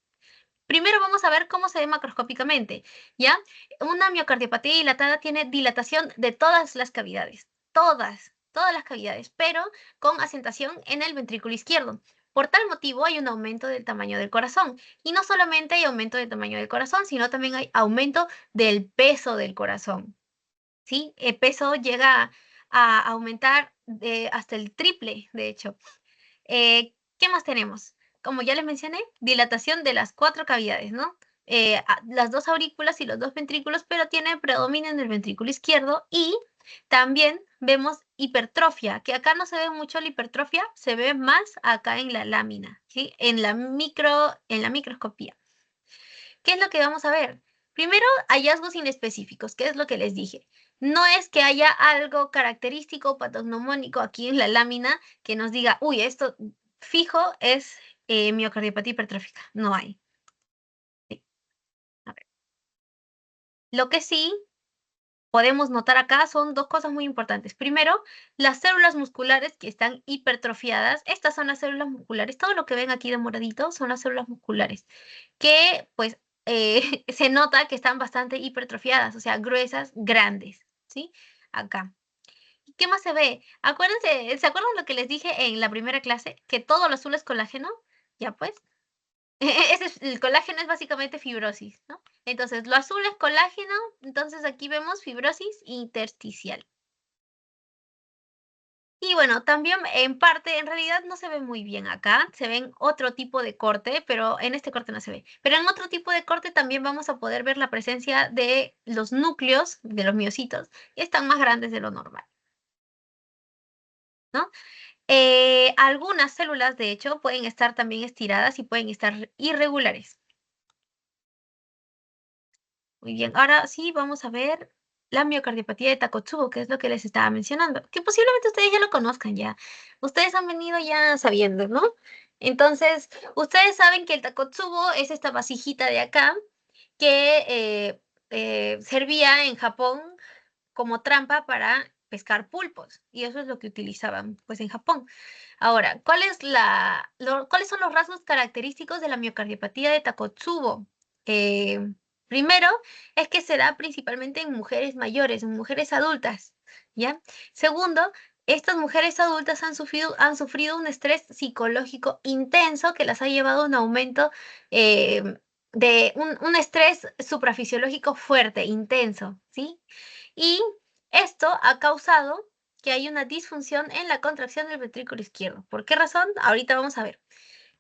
Primero vamos a ver cómo se ve macroscópicamente, ¿ya? Una miocardiopatía dilatada tiene dilatación de todas las cavidades, todas las cavidades, pero con asentación en el ventrículo izquierdo. Por tal motivo hay un aumento del tamaño del corazón. Y no solamente hay aumento del tamaño del corazón, sino también hay aumento del peso del corazón. ¿Sí? El peso llega a aumentar hasta el triple, de hecho. ¿Qué más tenemos? Como ya les mencioné, dilatación de las 4 cavidades, ¿no? Las 2 aurículas y los 2 ventrículos, pero tiene predominio en el ventrículo izquierdo, y también vemos hipertrofia, que acá no se ve mucho la hipertrofia, se ve más acá en la lámina, ¿sí? En la microscopía. ¿Qué es lo que vamos a ver? Primero, hallazgos inespecíficos, que es lo que les dije. No es que haya algo característico patognomónico aquí en la lámina que nos diga, uy, esto fijo es miocardiopatía hipertrófica. No hay. Sí. A ver. Lo que sí podemos notar acá son 2 cosas muy importantes. Primero, las células musculares que están hipertrofiadas. Estas son las células musculares. Todo lo que ven aquí de moradito son las células musculares, que pues se nota que están bastante hipertrofiadas, o sea, gruesas, grandes, ¿sí? Acá. ¿Y qué más se ve? Acuérdense, ¿se acuerdan lo que les dije en la primera clase? Que todo lo azul es colágeno. Ya pues, el colágeno es básicamente fibrosis, ¿no? Entonces, lo azul es colágeno, entonces aquí vemos fibrosis intersticial. Y bueno, también en parte, en realidad no se ve muy bien acá, se ven otro tipo de corte, pero en este corte no se ve. Pero en otro tipo de corte también vamos a poder ver la presencia de los núcleos de los miocitos, que están más grandes de lo normal, ¿no? Algunas células, de hecho, pueden estar también estiradas y pueden estar irregulares. Muy bien, ahora sí vamos a ver la miocardiopatía de Takotsubo, que es lo que les estaba mencionando, que posiblemente ustedes ya lo conozcan ya. Ustedes han venido ya sabiendo, ¿no? Entonces, ustedes saben que el Takotsubo es esta vasijita de acá que servía en Japón como trampa para pescar pulpos, y eso es lo que utilizaban pues en Japón. Ahora, ¿cuáles son los rasgos característicos de la miocardiopatía de Takotsubo? Primero, es que se da principalmente en mujeres mayores, en mujeres adultas, ¿ya? Segundo, estas mujeres adultas han sufrido un estrés psicológico intenso que las ha llevado a un aumento de un estrés suprafisiológico fuerte, intenso, ¿sí? Y esto ha causado que hay una disfunción en la contracción del ventrículo izquierdo. ¿Por qué razón? Ahorita vamos a ver.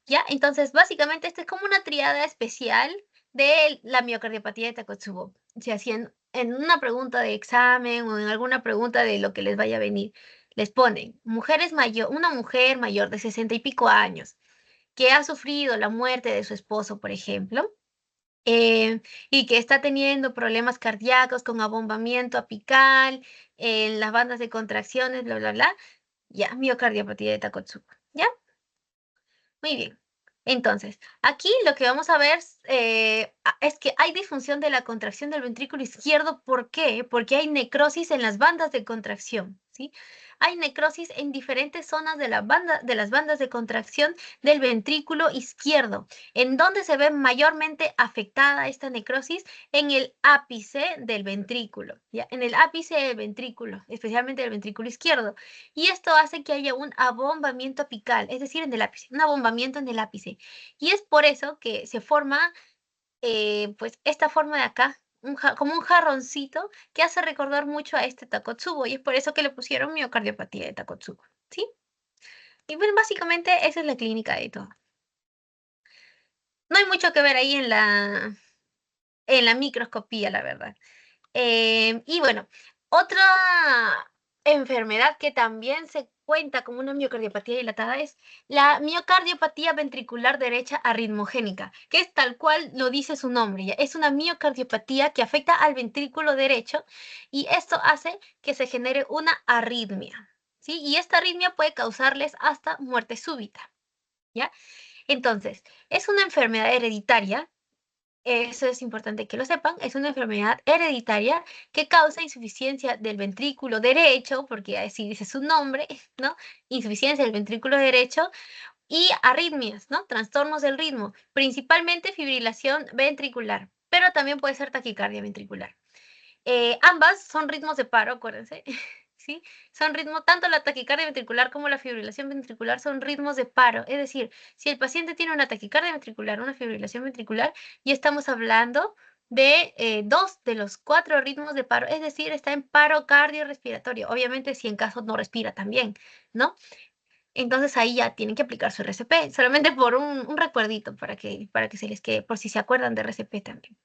¿Ya? Entonces, básicamente, esta es como una triada especial de la miocardiopatía de Takotsubo. O sea, si en una pregunta de examen o en alguna pregunta de lo que les vaya a venir, les ponen una mujer mayor de 60 y pico años que ha sufrido la muerte de su esposo, por ejemplo, y que está teniendo problemas cardíacos con abombamiento apical, en las bandas de contracciones, bla, bla, bla, ya, miocardiopatía de Takotsubo, ¿ya? Muy bien. Entonces, aquí lo que vamos a ver es que hay disfunción de la contracción del ventrículo izquierdo. ¿Por qué? Porque hay necrosis en las bandas de contracción, ¿sí? Hay necrosis en diferentes zonas de las bandas de contracción del ventrículo izquierdo. ¿En dónde se ve mayormente afectada esta necrosis? En el ápice del ventrículo, ¿ya? En el ápice del ventrículo, especialmente del ventrículo izquierdo. Y esto hace que haya un abombamiento apical, es decir, en el ápice, un abombamiento en el ápice. Y es por eso que se forma, pues, esta forma de acá, como un jarroncito que hace recordar mucho a este Takotsubo, y es por eso que le pusieron miocardiopatía de Takotsubo, ¿sí? Y bueno, básicamente esa es la clínica de todo. No hay mucho que ver ahí en la microscopía, la verdad. Y bueno, otra enfermedad que también se cuenta como una miocardiopatía dilatada es la miocardiopatía ventricular derecha arritmogénica, que es tal cual lo dice su nombre, ya. Es una miocardiopatía que afecta al ventrículo derecho, y esto hace que se genere una arritmia, ¿sí? Y esta arritmia puede causarles hasta muerte súbita, ¿ya? Entonces, es una enfermedad hereditaria. Eso es importante que lo sepan. Es una enfermedad hereditaria que causa insuficiencia del ventrículo derecho, porque así dice su nombre, ¿no? Insuficiencia del ventrículo derecho y arritmias, ¿no? Trastornos del ritmo, principalmente fibrilación ventricular, pero también puede ser taquicardia ventricular. Ambas son ritmos de paro, acuérdense, ¿sí? Son ritmos, tanto la taquicardia ventricular como la fibrilación ventricular son ritmos de paro. Es decir, si el paciente tiene una taquicardia ventricular, una fibrilación ventricular, ya estamos hablando de 2 de los 4 ritmos de paro, es decir, está en paro cardiorrespiratorio. Obviamente, si en caso no respira también, ¿no? Entonces ahí ya tienen que aplicar su RCP, solamente por un recuerdito para que se les quede, por si se acuerdan de RCP también.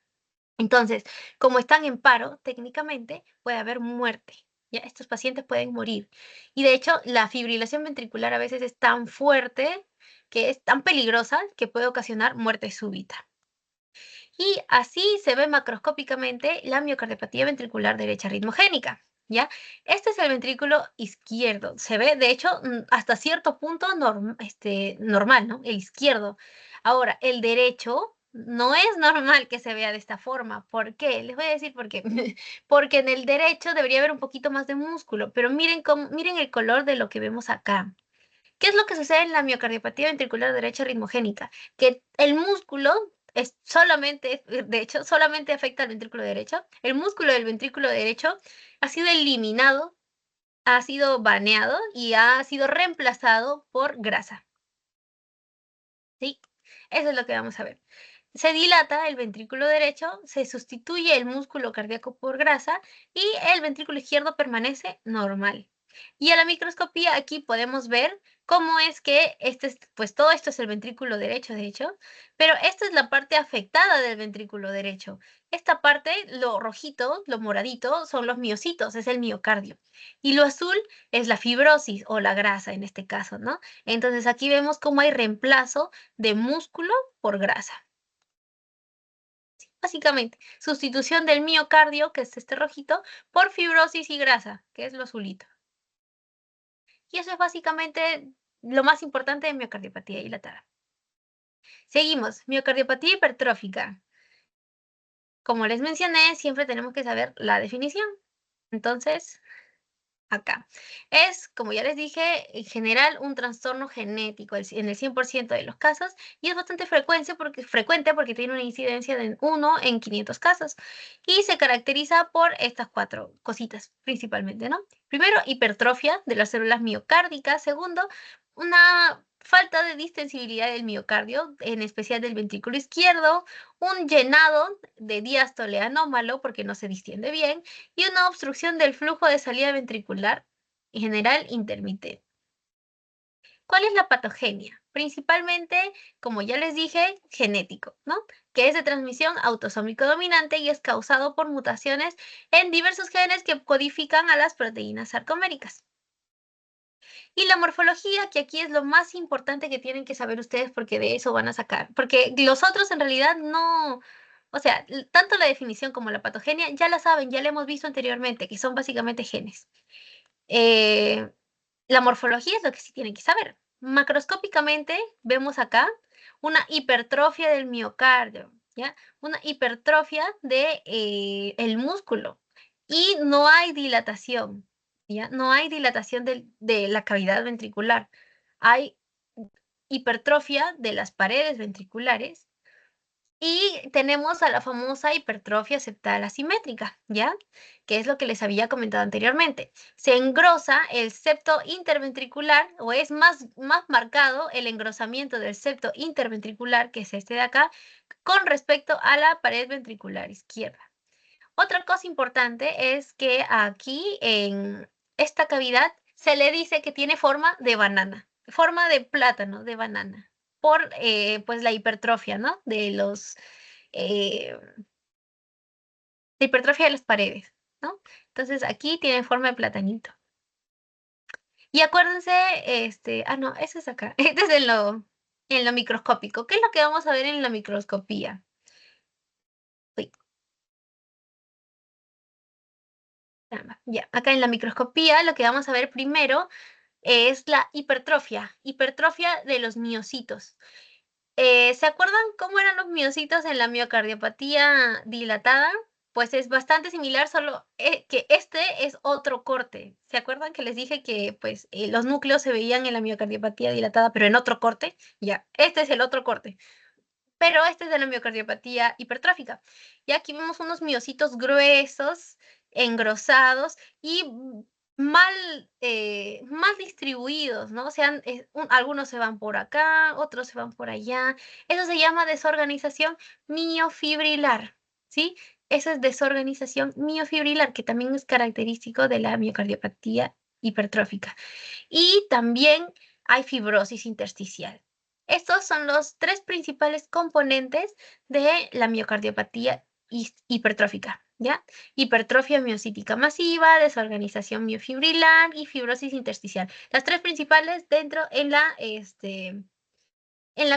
Entonces, como están en paro, técnicamente puede haber muerte. ¿Ya? Estos pacientes pueden morir. Y de hecho, la fibrilación ventricular a veces es tan fuerte, que es tan peligrosa, que puede ocasionar muerte súbita. Y así se ve macroscópicamente la miocardiopatía ventricular derecha ritmogénica. ¿Ya? Este es el ventrículo izquierdo. Se ve, de hecho, hasta cierto punto normal, ¿no? El izquierdo. Ahora, el derecho no es normal que se vea de esta forma. ¿Por qué? Les voy a decir por qué. Porque en el derecho debería haber un poquito más de músculo, pero miren el color de lo que vemos acá. ¿Qué es lo que sucede en la miocardiopatía ventricular derecha ritmogénica? Que el músculo es solamente, de hecho, solamente afecta al ventrículo derecho. El músculo del ventrículo derecho ha sido eliminado, ha sido baneado y ha sido reemplazado por grasa. ¿Sí? Eso es lo que vamos a ver. Se dilata el ventrículo derecho, se sustituye el músculo cardíaco por grasa y el ventrículo izquierdo permanece normal. Y a la microscopía aquí podemos ver cómo es que pues todo esto es el ventrículo derecho, de hecho, pero esta es la parte afectada del ventrículo derecho. Esta parte, lo rojito, lo moradito, son los miocitos, es el miocardio. Y lo azul es la fibrosis o la grasa en este caso, ¿no? Entonces aquí vemos cómo hay reemplazo de músculo por grasa. Básicamente, sustitución del miocardio, que es este rojito, por fibrosis y grasa, que es lo azulito. Y eso es básicamente lo más importante de miocardiopatía dilatada. Seguimos, miocardiopatía hipertrófica. Como les mencioné, siempre tenemos que saber la definición. Entonces, acá. Es, como ya les dije, en general un trastorno genético en el 100% de los casos y es bastante frecuente porque tiene una incidencia de 1 en 500 casos y se caracteriza por estas 4 cositas principalmente, ¿no? Primero, hipertrofia de las células miocárdicas. Segundo, una falta de distensibilidad del miocardio, en especial del ventrículo izquierdo, un llenado de diástole anómalo porque no se distiende bien y una obstrucción del flujo de salida ventricular, en general intermitente. ¿Cuál es la patogenia? Principalmente, como ya les dije, genético, ¿no? Que es de transmisión autosómico dominante y es causado por mutaciones en diversos genes que codifican a las proteínas sarcoméricas. Y la morfología, que aquí es lo más importante que tienen que saber ustedes porque de eso van a sacar, porque los otros en realidad no, o sea, tanto la definición como la patogenia ya la saben, ya la hemos visto anteriormente, que son básicamente genes. Eh, la morfología es lo que sí tienen que saber. Macroscópicamente vemos acá una hipertrofia del miocardio, ¿ya? Una hipertrofia de, el músculo y no hay dilatación, ¿ya? No hay dilatación de la cavidad ventricular. Hay hipertrofia de las paredes ventriculares y tenemos a la famosa hipertrofia septal asimétrica, ¿ya? Que es lo que les había comentado anteriormente. Se engrosa el septo interventricular o es más marcado el engrosamiento del septo interventricular, que es este de acá, con respecto a la pared ventricular izquierda. Otra cosa importante es que aquí en esta cavidad se le dice que tiene forma de banana, forma de plátano, de banana, por pues la hipertrofia, ¿no? La hipertrofia de las paredes, ¿no? Entonces aquí tiene forma de platanito. Y acuérdense, no, ese es acá, este es en lo microscópico. ¿Qué es lo que vamos a ver en la microscopía? Uy, caramba, ya, acá en la microscopía lo que vamos a ver primero es la hipertrofia de los miocitos. ¿Se acuerdan cómo eran los miocitos en la miocardiopatía dilatada? Pues es bastante similar, solo que este es otro corte. ¿Se acuerdan que les dije que pues, los núcleos se veían en la miocardiopatía dilatada, pero en otro corte? Ya, este es el otro corte. Pero este es de la miocardiopatía hipertrófica. Y aquí vemos unos miocitos gruesos, engrosados y mal distribuidos, ¿no? O sea, algunos se van por acá, otros se van por allá. Eso se llama desorganización miofibrilar. ¿sí? Eso es desorganización miofibrilar, que también es característico de la miocardiopatía hipertrófica. Y también hay fibrosis intersticial. Estos son los tres principales componentes de la miocardiopatía hipertrófica, ¿ya? Hipertrofia miocítica masiva, desorganización miofibrilar y fibrosis intersticial. Las tres principales dentro en la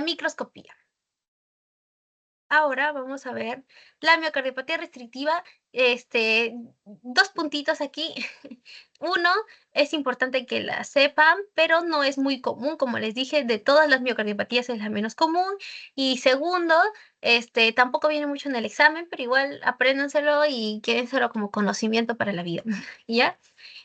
microscopía. Ahora vamos a ver la miocardiopatía restrictiva, dos puntitos aquí. Uno, es importante que la sepan, pero no es muy común, como les dije, de todas las miocardiopatías es la menos común. Y segundo, tampoco viene mucho en el examen, pero igual apréndanselo y quédenselo como conocimiento para la vida, ¿ya?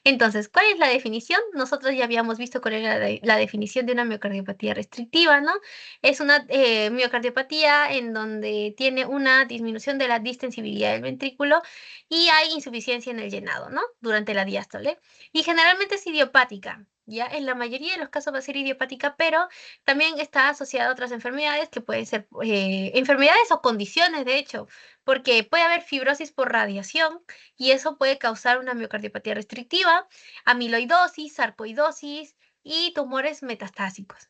Entonces, ¿cuál es la definición? Nosotros ya habíamos visto cuál era la definición de una miocardiopatía restrictiva, ¿no? Es una miocardiopatía en donde tiene una disminución de la distensibilidad del ventrículo y hay insuficiencia en el llenado, ¿no? Durante la diástole. Y generalmente es idiopática, ¿ya? En la mayoría de los casos va a ser idiopática, pero también está asociada a otras enfermedades que pueden ser enfermedades o condiciones, de hecho, porque puede haber fibrosis por radiación y eso puede causar una miocardiopatía restrictiva, amiloidosis, sarcoidosis y tumores metastásicos.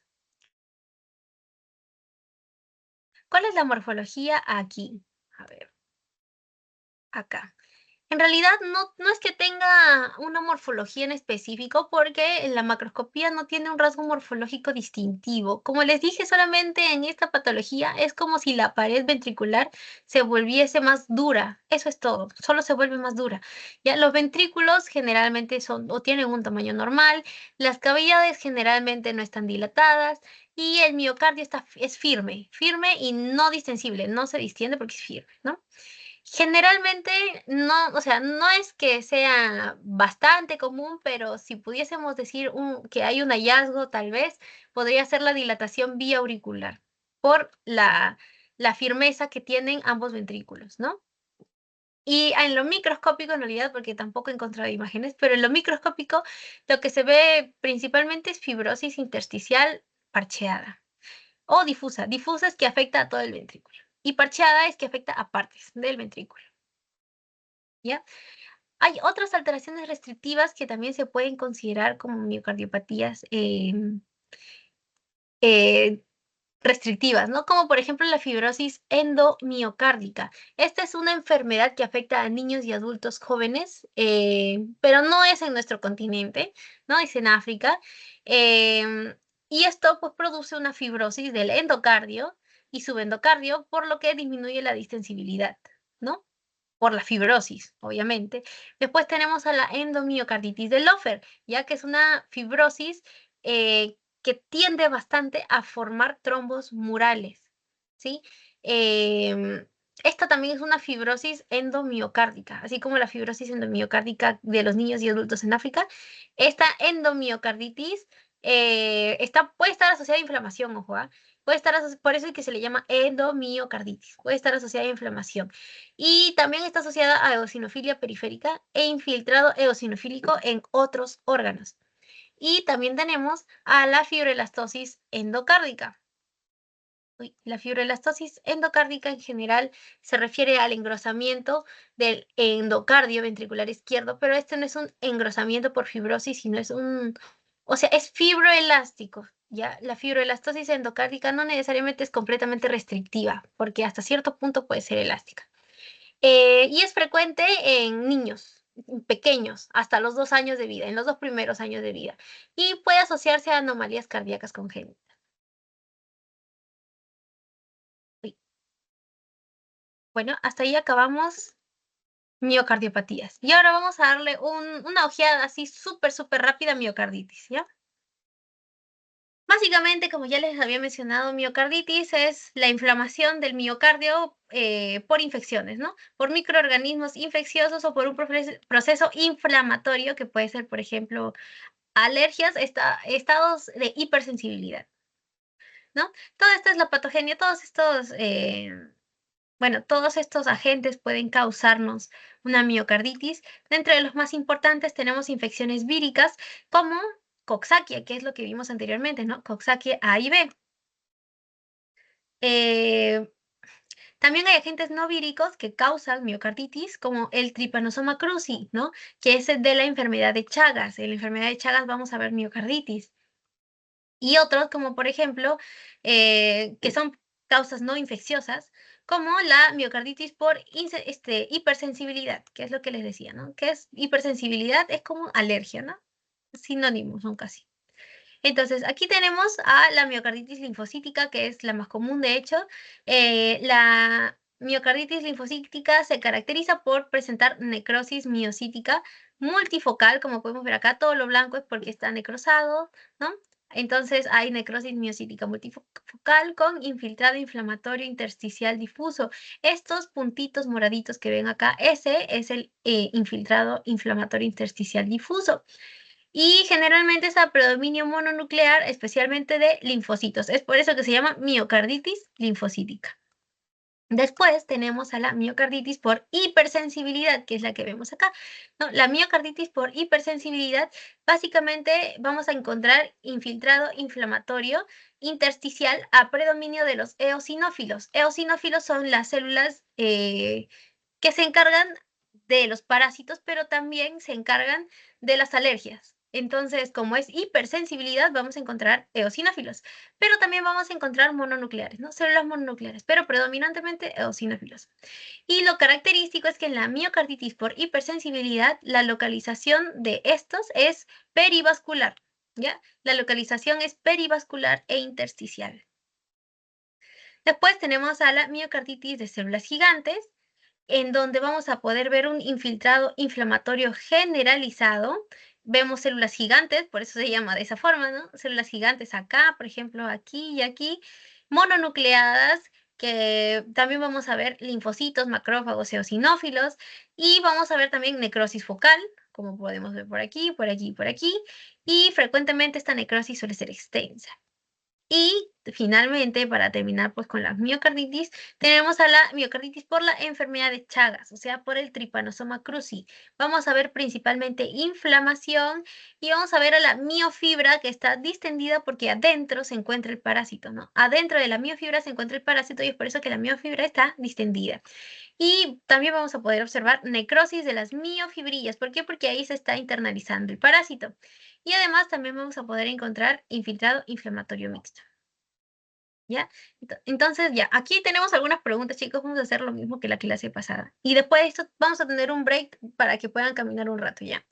¿Cuál es la morfología aquí? A ver, acá. En realidad no es que tenga una morfología en específico porque la macroscopía no tiene un rasgo morfológico distintivo. Como les dije, solamente en esta patología es como si la pared ventricular se volviese más dura. Eso es todo, solo se vuelve más dura. Ya los ventrículos generalmente son o tienen un tamaño normal, las cavidades generalmente no están dilatadas y el miocardio es firme, firme y no distensible, no se distiende porque es firme, ¿no? Generalmente no, o sea, no es que sea bastante común, pero si pudiésemos decir que hay un hallazgo, tal vez podría ser la dilatación vía auricular por la firmeza que tienen ambos ventrículos, ¿no? Y en lo microscópico, en realidad, porque tampoco he encontrado imágenes, pero en lo microscópico lo que se ve principalmente es fibrosis intersticial parcheada o difusa. Difusa es que afecta a todo el ventrículo y parcheada es que afecta a partes del ventrículo. ¿Ya? Hay otras alteraciones restrictivas que también se pueden considerar como miocardiopatías eh, restrictivas, ¿no? Como por ejemplo la fibrosis endomiocárdica. Esta es una enfermedad que afecta a niños y adultos jóvenes, pero no es en nuestro continente, ¿no? Es en África. Y esto pues produce una fibrosis del endocardio y subendocardio, por lo que disminuye la distensibilidad, ¿no? Por la fibrosis, obviamente. Después tenemos a la endomiocarditis de Lofer, ya que es una fibrosis que tiende bastante a formar trombos murales, ¿sí? Esta también es una fibrosis endomiocárdica, así como la fibrosis endomiocárdica de los niños y adultos en África. Esta endomiocarditis puede estar asociada a inflamación, ojo, ¿ah? Puede estar por eso es que se le llama endomiocarditis, puede estar asociada a inflamación. Y también está asociada a eosinofilia periférica e infiltrado eosinofílico en otros órganos. Y también tenemos a la fibroelastosis endocárdica. La fibroelastosis endocárdica en general se refiere al engrosamiento del endocardio ventricular izquierdo, pero este no es un engrosamiento por fibrosis, sino o sea, es fibroelástico. ¿Ya? La fibroelastosis endocárdica no necesariamente es completamente restrictiva, porque hasta cierto punto puede ser elástica. Y es frecuente en niños pequeños, hasta los 2 años de vida, en los 2 primeros años de vida, y puede asociarse a anomalías cardíacas congénitas. Uy, bueno, hasta ahí acabamos miocardiopatías. Y ahora vamos a darle una ojeada así súper rápida a miocarditis, ¿ya? Básicamente, como ya les había mencionado, miocarditis es la inflamación del miocardio por infecciones, ¿no? Por microorganismos infecciosos o por un proceso inflamatorio que puede ser, por ejemplo, alergias, estados de hipersensibilidad, ¿no? Toda esta es la patogenia, todos estos agentes pueden causarnos una miocarditis. Dentro de los más importantes tenemos infecciones víricas como Coxsackie, que es lo que vimos anteriormente, ¿no? Coxsackie A y B. Eh, También hay agentes no víricos que causan miocarditis, como el Trypanosoma cruzi, ¿no? Que es de la enfermedad de Chagas. En la enfermedad de Chagas vamos a ver miocarditis. Y otros, como por ejemplo, que son causas no infecciosas, como la miocarditis por hipersensibilidad, que es lo que les decía, ¿no? Que es hipersensibilidad, es como alergia, ¿no? Sinónimos son casi. Entonces, aquí tenemos a la miocarditis linfocítica, que es la más común, de hecho. La miocarditis linfocítica se caracteriza por presentar necrosis miocítica multifocal, como podemos ver acá, todo lo blanco es porque está necrosado, ¿no? Entonces hay necrosis miocítica multifocal con infiltrado inflamatorio intersticial difuso. Estos puntitos moraditos que ven acá, ese es el infiltrado inflamatorio intersticial difuso. Y generalmente es a predominio mononuclear, especialmente de linfocitos. Es por eso que se llama miocarditis linfocítica. Después tenemos a la miocarditis por hipersensibilidad, que es la que vemos acá, ¿no? La miocarditis por hipersensibilidad, básicamente vamos a encontrar infiltrado inflamatorio intersticial a predominio de los eosinófilos. Eosinófilos son las células que se encargan de los parásitos, pero también se encargan de las alergias. Entonces, como es hipersensibilidad, vamos a encontrar eosinófilos, pero también vamos a encontrar mononucleares, ¿no? Células mononucleares, pero predominantemente eosinófilos. Y lo característico es que en la miocarditis por hipersensibilidad, la localización de estos es perivascular, ¿ya? La localización es perivascular e intersticial. Después tenemos a la miocarditis de células gigantes, en donde vamos a poder ver un infiltrado inflamatorio generalizado. Vemos células gigantes, por eso se llama de esa forma, ¿no? Células gigantes acá, por ejemplo, aquí y aquí, mononucleadas, que también vamos a ver linfocitos, macrófagos, eosinófilos, y vamos a ver también necrosis focal, como podemos ver por aquí, por aquí, por aquí, y frecuentemente esta necrosis suele ser extensa. Y finalmente, para terminar pues con la miocarditis, tenemos a la miocarditis por la enfermedad de Chagas, o sea, por el Trypanosoma cruzi. Vamos a ver principalmente inflamación y vamos a ver a la miofibra que está distendida porque adentro se encuentra el parásito, ¿no? Adentro de la miofibra se encuentra el parásito y es por eso que la miofibra está distendida. Y también vamos a poder observar necrosis de las miofibrillas. ¿Por qué? Porque ahí se está internalizando el parásito. Y además también vamos a poder encontrar infiltrado inflamatorio mixto. ¿Ya? Entonces, ya, aquí tenemos algunas preguntas, chicos. Vamos a hacer lo mismo que la clase pasada. Y después de esto vamos a tener un break para que puedan caminar un rato, ¿ya?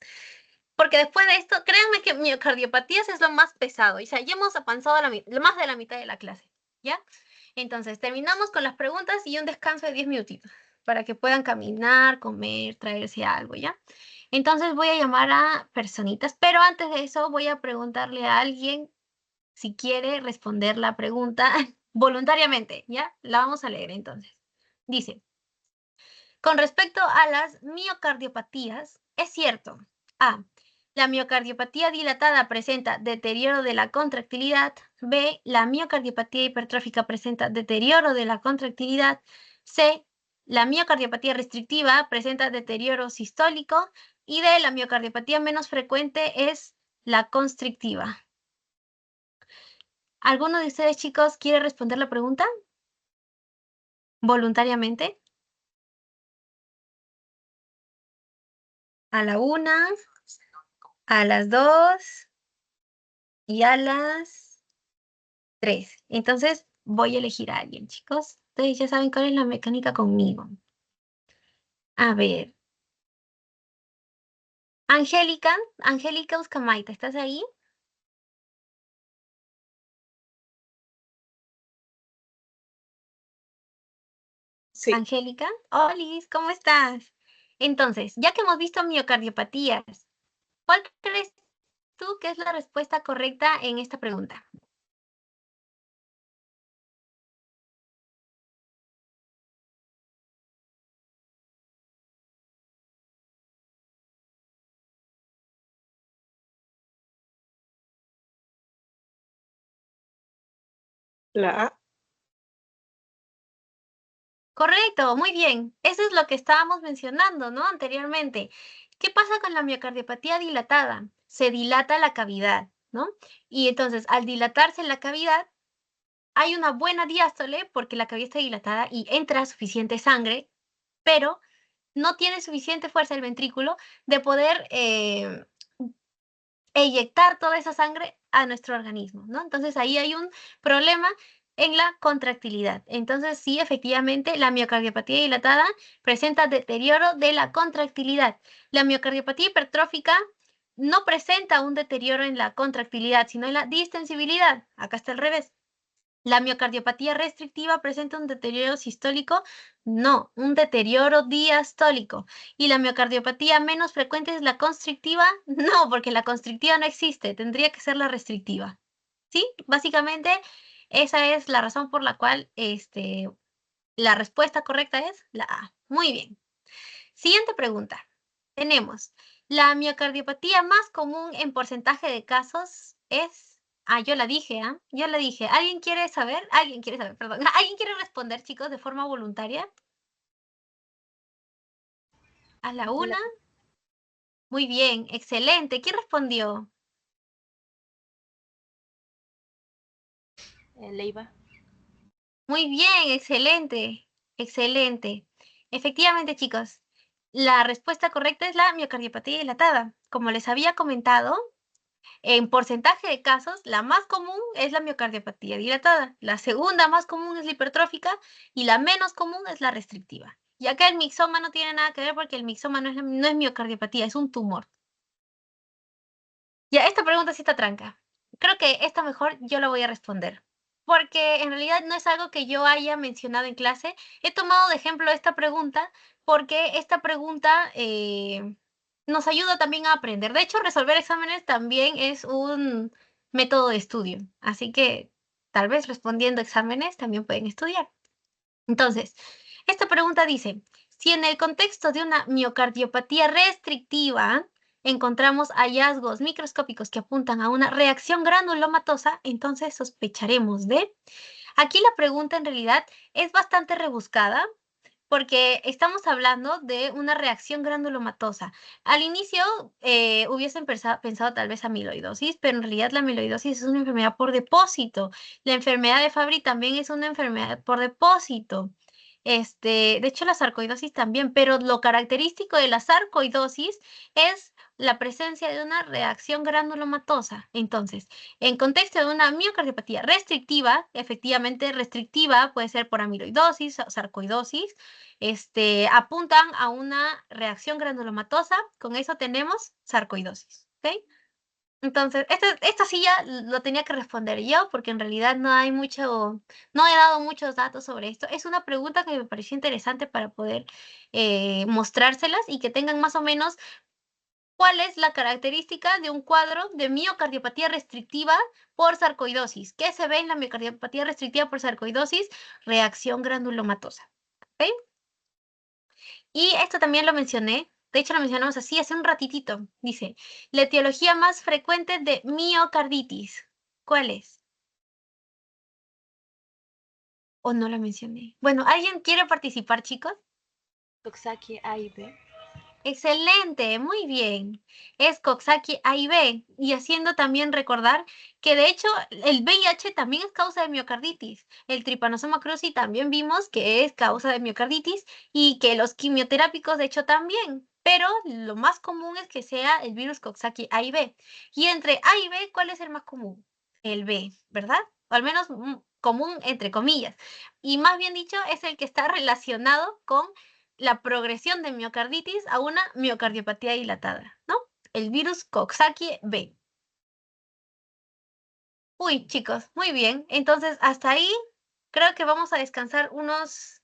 Porque después de esto, créanme que miocardiopatías es lo más pesado. O sea, ya hemos avanzado más de la mitad de la clase, ¿ya? Entonces, terminamos con las preguntas y un descanso de 10 minutitos para que puedan caminar, comer, traerse algo, ¿ya? Entonces voy a llamar a personitas, pero antes de eso voy a preguntarle a alguien si quiere responder la pregunta voluntariamente, ¿ya? La vamos a leer entonces. Dice, con respecto a las miocardiopatías, es cierto, A, la miocardiopatía dilatada presenta deterioro de la contractilidad, B, la miocardiopatía hipertrófica presenta deterioro de la contractilidad, C, la miocardiopatía restrictiva presenta deterioro sistólico y D, la miocardiopatía menos frecuente es la constrictiva. ¿Alguno de ustedes, chicos, quiere responder la pregunta voluntariamente? A la 1, a las 2 y a las 3. Entonces voy a elegir a alguien, chicos. Ustedes ya saben cuál es la mecánica conmigo. A ver. Angélica Uscamaita, ¿estás ahí? Sí. Angélica, Olis, ¿cómo estás? Entonces, ya que hemos visto miocardiopatías, ¿cuál crees tú que es la respuesta correcta en esta pregunta? La A. Correcto, muy bien. Eso es lo que estábamos mencionando, ¿no? Anteriormente. ¿Qué pasa con la miocardiopatía dilatada? Se dilata la cavidad, ¿no? Y entonces, al dilatarse la cavidad, hay una buena diástole porque la cavidad está dilatada y entra suficiente sangre, pero no tiene suficiente fuerza el ventrículo de poder eyectar toda esa sangre a nuestro organismo, ¿no? Entonces ahí hay un problema en la contractilidad. Entonces sí, efectivamente, la miocardiopatía dilatada presenta deterioro de la contractilidad. La miocardiopatía hipertrófica no presenta un deterioro en la contractilidad, sino en la distensibilidad. Acá está al revés. ¿La miocardiopatía restrictiva presenta un deterioro sistólico? No, un deterioro diastólico. ¿Y la miocardiopatía menos frecuente es la constrictiva? No, porque la constrictiva no existe, tendría que ser la restrictiva. ¿Sí? Básicamente, esa es la razón por la cual la respuesta correcta es la A. Muy bien. Siguiente pregunta. Tenemos, la miocardiopatía más común en porcentaje de casos es... Ah, yo la dije, ¿ah? Yo la dije. ¿Alguien quiere saber? Alguien quiere saber, perdón. ¿Alguien quiere responder, chicos, de forma voluntaria? A la una. Muy bien, excelente. ¿Quién respondió? Leiva. Muy bien, excelente. Excelente. Efectivamente, chicos, la respuesta correcta es la miocardiopatía dilatada. Como les había comentado, en porcentaje de casos, la más común es la miocardiopatía dilatada, la segunda más común es la hipertrófica y la menos común es la restrictiva. Y acá el mixoma no tiene nada que ver porque el mixoma no es miocardiopatía, es un tumor. Ya, esta pregunta sí está tranca. Creo que esta mejor yo la voy a responder. Porque en realidad no es algo que yo haya mencionado en clase. He tomado de ejemplo esta pregunta porque esta pregunta nos ayuda también a aprender. De hecho, resolver exámenes también es un método de estudio. Así que tal vez respondiendo exámenes también pueden estudiar. Entonces, esta pregunta dice, si en el contexto de una miocardiopatía restrictiva encontramos hallazgos microscópicos que apuntan a una reacción granulomatosa, entonces sospecharemos de... Aquí la pregunta en realidad es bastante rebuscada porque estamos hablando de una reacción granulomatosa. Al inicio hubiesen pensado tal vez amiloidosis, pero en realidad la amiloidosis es una enfermedad por depósito. La enfermedad de Fabry también es una enfermedad por depósito. De hecho, la sarcoidosis también, pero lo característico de la sarcoidosis es la presencia de una reacción granulomatosa. Entonces, en contexto de una miocardiopatía restrictiva, efectivamente restrictiva puede ser por amiloidosis o sarcoidosis, apuntan a una reacción granulomatosa. Con eso tenemos sarcoidosis. ¿Ok? Entonces, esto sí ya lo tenía que responder yo, porque en realidad no he dado muchos datos sobre esto. Es una pregunta que me pareció interesante para poder mostrárselas y que tengan más o menos cuál es la característica de un cuadro de miocardiopatía restrictiva por sarcoidosis. ¿Qué se ve en la miocardiopatía restrictiva por sarcoidosis? Reacción granulomatosa. ¿Ok? Y esto también lo mencioné, de hecho lo mencionamos así hace un ratitito. Dice, la etiología más frecuente de miocarditis. ¿Cuál es? ¿O no la mencioné? Bueno, ¿alguien quiere participar, chicos? Coxsackie A y B. Excelente, muy bien. Es Coxsackie A y B. Y haciendo también recordar que de hecho el VIH también es causa de miocarditis. El Trypanosoma cruzi también vimos que es causa de miocarditis y que los quimioterápicos de hecho también. Pero lo más común es que sea el virus Coxsackie A y B. Y entre A y B, ¿cuál es el más común? El B, ¿verdad? O al menos común entre comillas. Y más bien dicho, es el que está relacionado con la progresión de miocarditis a una miocardiopatía dilatada, ¿no? El virus Coxsackie B. Uy, chicos, muy bien. Entonces, hasta ahí creo que vamos a descansar unos...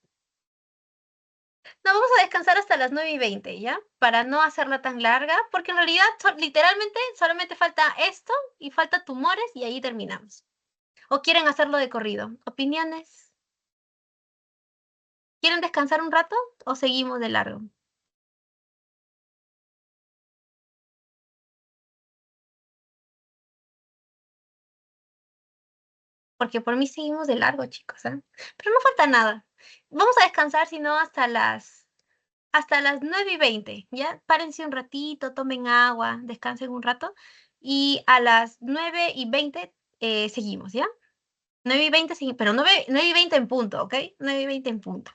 No, vamos a descansar hasta las 9:20, ¿ya? Para no hacerla tan larga, porque en realidad literalmente solamente falta esto y falta tumores y ahí terminamos. ¿O quieren hacerlo de corrido? ¿Opiniones? ¿Quieren descansar un rato o seguimos de largo? Porque por mí seguimos de largo, chicos, ¿eh? Pero no falta nada. Vamos a descansar, si no, hasta las 9:20, ¿ya? Párense un ratito, tomen agua, descansen un rato y a las 9:20 seguimos, ¿ya? 9:20, sí, pero 9:20 en punto, ¿ok? 9:20 en punto.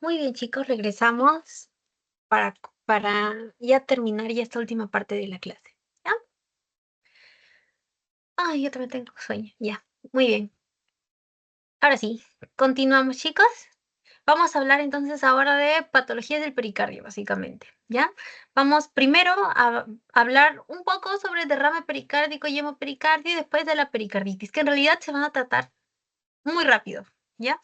Muy bien, chicos, regresamos para, para ya terminar ya esta última parte de la clase. ¿Ya? Ay, yo también tengo sueño. Ya, muy bien. Ahora sí, continuamos, chicos. Vamos a hablar entonces ahora de patologías del pericardio, básicamente, ¿ya? Vamos primero a hablar un poco sobre el derrame pericárdico y hemopericardio y después de la pericarditis, que en realidad se van a tratar muy rápido, ¿ya?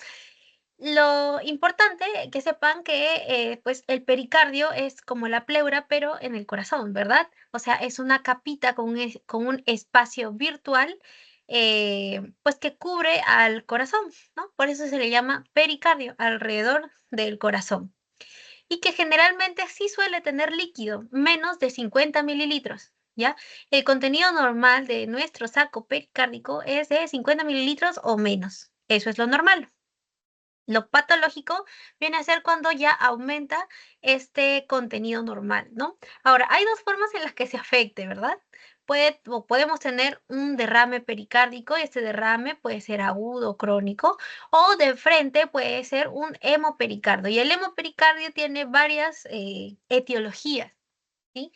Lo importante que sepan que pues el pericardio es como la pleura, pero en el corazón, ¿verdad? O sea, es una capita con un espacio virtual pues que cubre al corazón, ¿no? Por eso se le llama pericardio, alrededor del corazón. Y que generalmente sí suele tener líquido, menos de 50 mililitros, ¿ya? El contenido normal de nuestro saco pericárdico es de 50 mililitros o menos. Eso es lo normal. Lo patológico viene a ser cuando ya aumenta este contenido normal, ¿no? Ahora, hay dos formas en las que se afecte, ¿verdad? Podemos tener un derrame pericárdico y este derrame puede ser agudo o crónico, o de frente puede ser un hemopericardio. Y el hemopericardio tiene varias etiologías, ¿sí?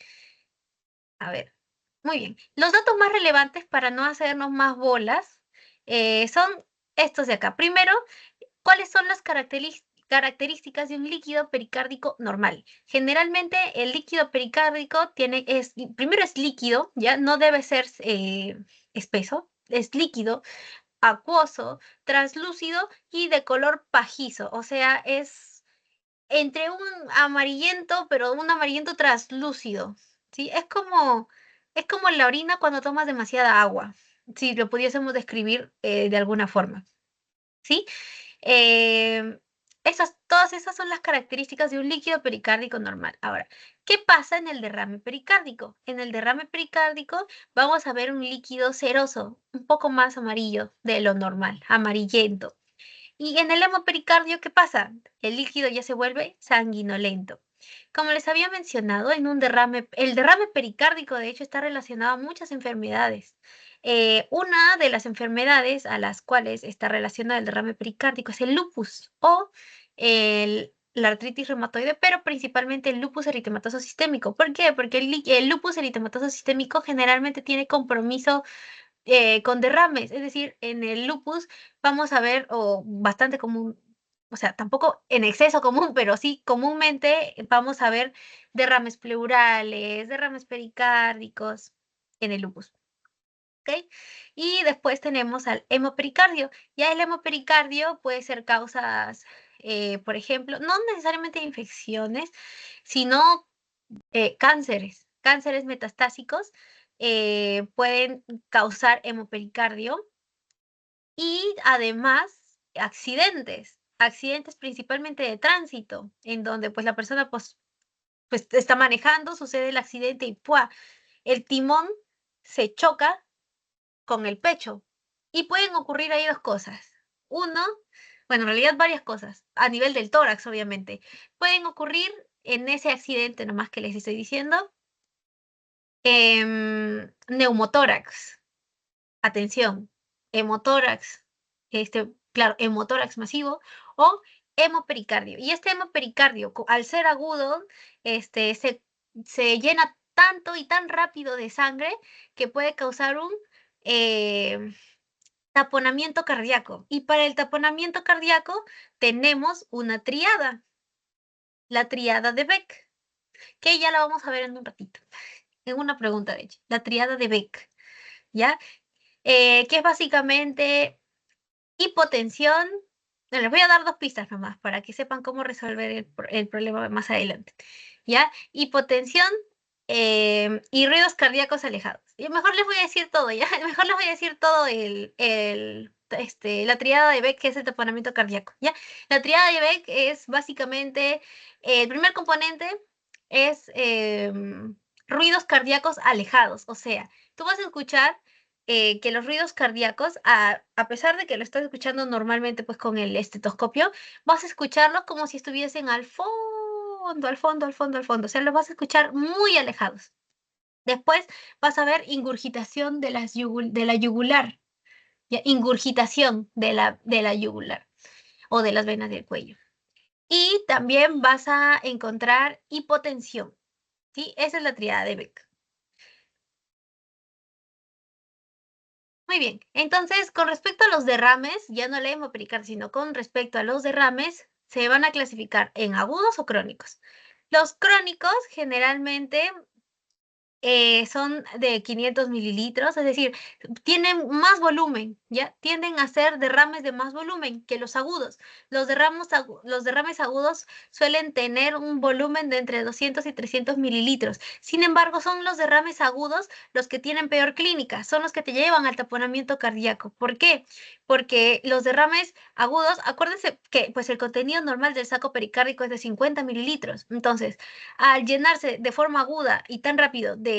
A ver, muy bien. Los datos más relevantes para no hacernos más bolas son estos de acá. Primero, ¿cuáles son las características de un líquido pericárdico normal? Generalmente el líquido pericárdico primero es líquido, ya no debe ser espeso, es líquido, acuoso, translúcido y de color pajizo, o sea, es entre un amarillento, pero un amarillento translúcido, ¿sí? Es como la orina cuando tomas demasiada agua, si lo pudiésemos describir de alguna forma, ¿sí? Em, todas esas son las características de un líquido pericárdico normal. Ahora, ¿qué pasa en el derrame pericárdico? En el derrame pericárdico vamos a ver un líquido ceroso, un poco más amarillo de lo normal, amarillento. Y en el hemopericardio, ¿qué pasa? El líquido ya se vuelve sanguinolento. Como les había mencionado, el derrame pericárdico de hecho está relacionado a muchas enfermedades. Una de las enfermedades a las cuales está relacionado el derrame pericárdico es el lupus o la artritis reumatoide, pero principalmente el lupus eritematoso sistémico. ¿Por qué? Porque el lupus eritematoso sistémico generalmente tiene compromiso con derrames, es decir, en el lupus vamos a ver, o bastante común, o sea, tampoco en exceso común, pero sí comúnmente vamos a ver derrames pleurales, derrames pericárdicos en el lupus. ¿Ok? Y después tenemos al hemopericardio. Ya el hemopericardio puede ser causas, por ejemplo, no necesariamente infecciones, sino cánceres metastásicos pueden causar hemopericardio y además accidentes principalmente de tránsito, en donde pues la persona pues está manejando, sucede el accidente y ¡pua! El timón se choca con el pecho y pueden ocurrir ahí dos cosas. Uno, bueno, en realidad varias cosas, a nivel del tórax obviamente. Pueden ocurrir en ese accidente nomás que les estoy diciendo, neumotórax, atención, hemotórax, claro, hemotórax masivo o hemopericardio. Y este hemopericardio, al ser agudo, se llena tanto y tan rápido de sangre que puede causar un taponamiento cardíaco. Y para el taponamiento cardíaco tenemos una triada, la triada de Beck, que ya la vamos a ver en un ratito, en una pregunta de hecho, la triada de Beck, ¿ya? Que es básicamente hipotensión. No, les voy a dar dos pistas nomás para que sepan cómo resolver el problema más adelante. ¿Ya? Hipotensión y ruidos cardíacos alejados. Y mejor les voy a decir todo, ¿ya? Mejor les voy a decir todo la triada de Beck, que es el taponamiento cardíaco, ¿ya? La triada de Beck es básicamente, el primer componente es ruidos cardíacos alejados, o sea, tú vas a escuchar que los ruidos cardíacos, a pesar de que lo estás escuchando normalmente pues con el estetoscopio, vas a escucharlos como si estuviesen al fondo, al fondo, al fondo, al fondo. O sea, los vas a escuchar muy alejados. Después vas a ver ingurgitación de la yugular, ingurgitación de la yugular o de las venas del cuello. Y también vas a encontrar hipotensión, ¿sí? Esa es la tríada de Beck. Muy bien, entonces con respecto a los derrames, ya no la hemopericarditis, sino con respecto a los derrames, se van a clasificar en agudos o crónicos. Los crónicos generalmente son de 500 mililitros, es decir, tienen más volumen, ¿ya? Tienden a ser derrames de más volumen que los agudos. Los derrames agudos suelen tener un volumen de entre 200 y 300 mililitros. Sin embargo, son los derrames agudos los que tienen peor clínica, son los que te llevan al taponamiento cardíaco. ¿Por qué? Porque los derrames agudos, acuérdense que pues el contenido normal del saco pericárdico es de 50 mililitros. Entonces, al llenarse de forma aguda y tan rápido de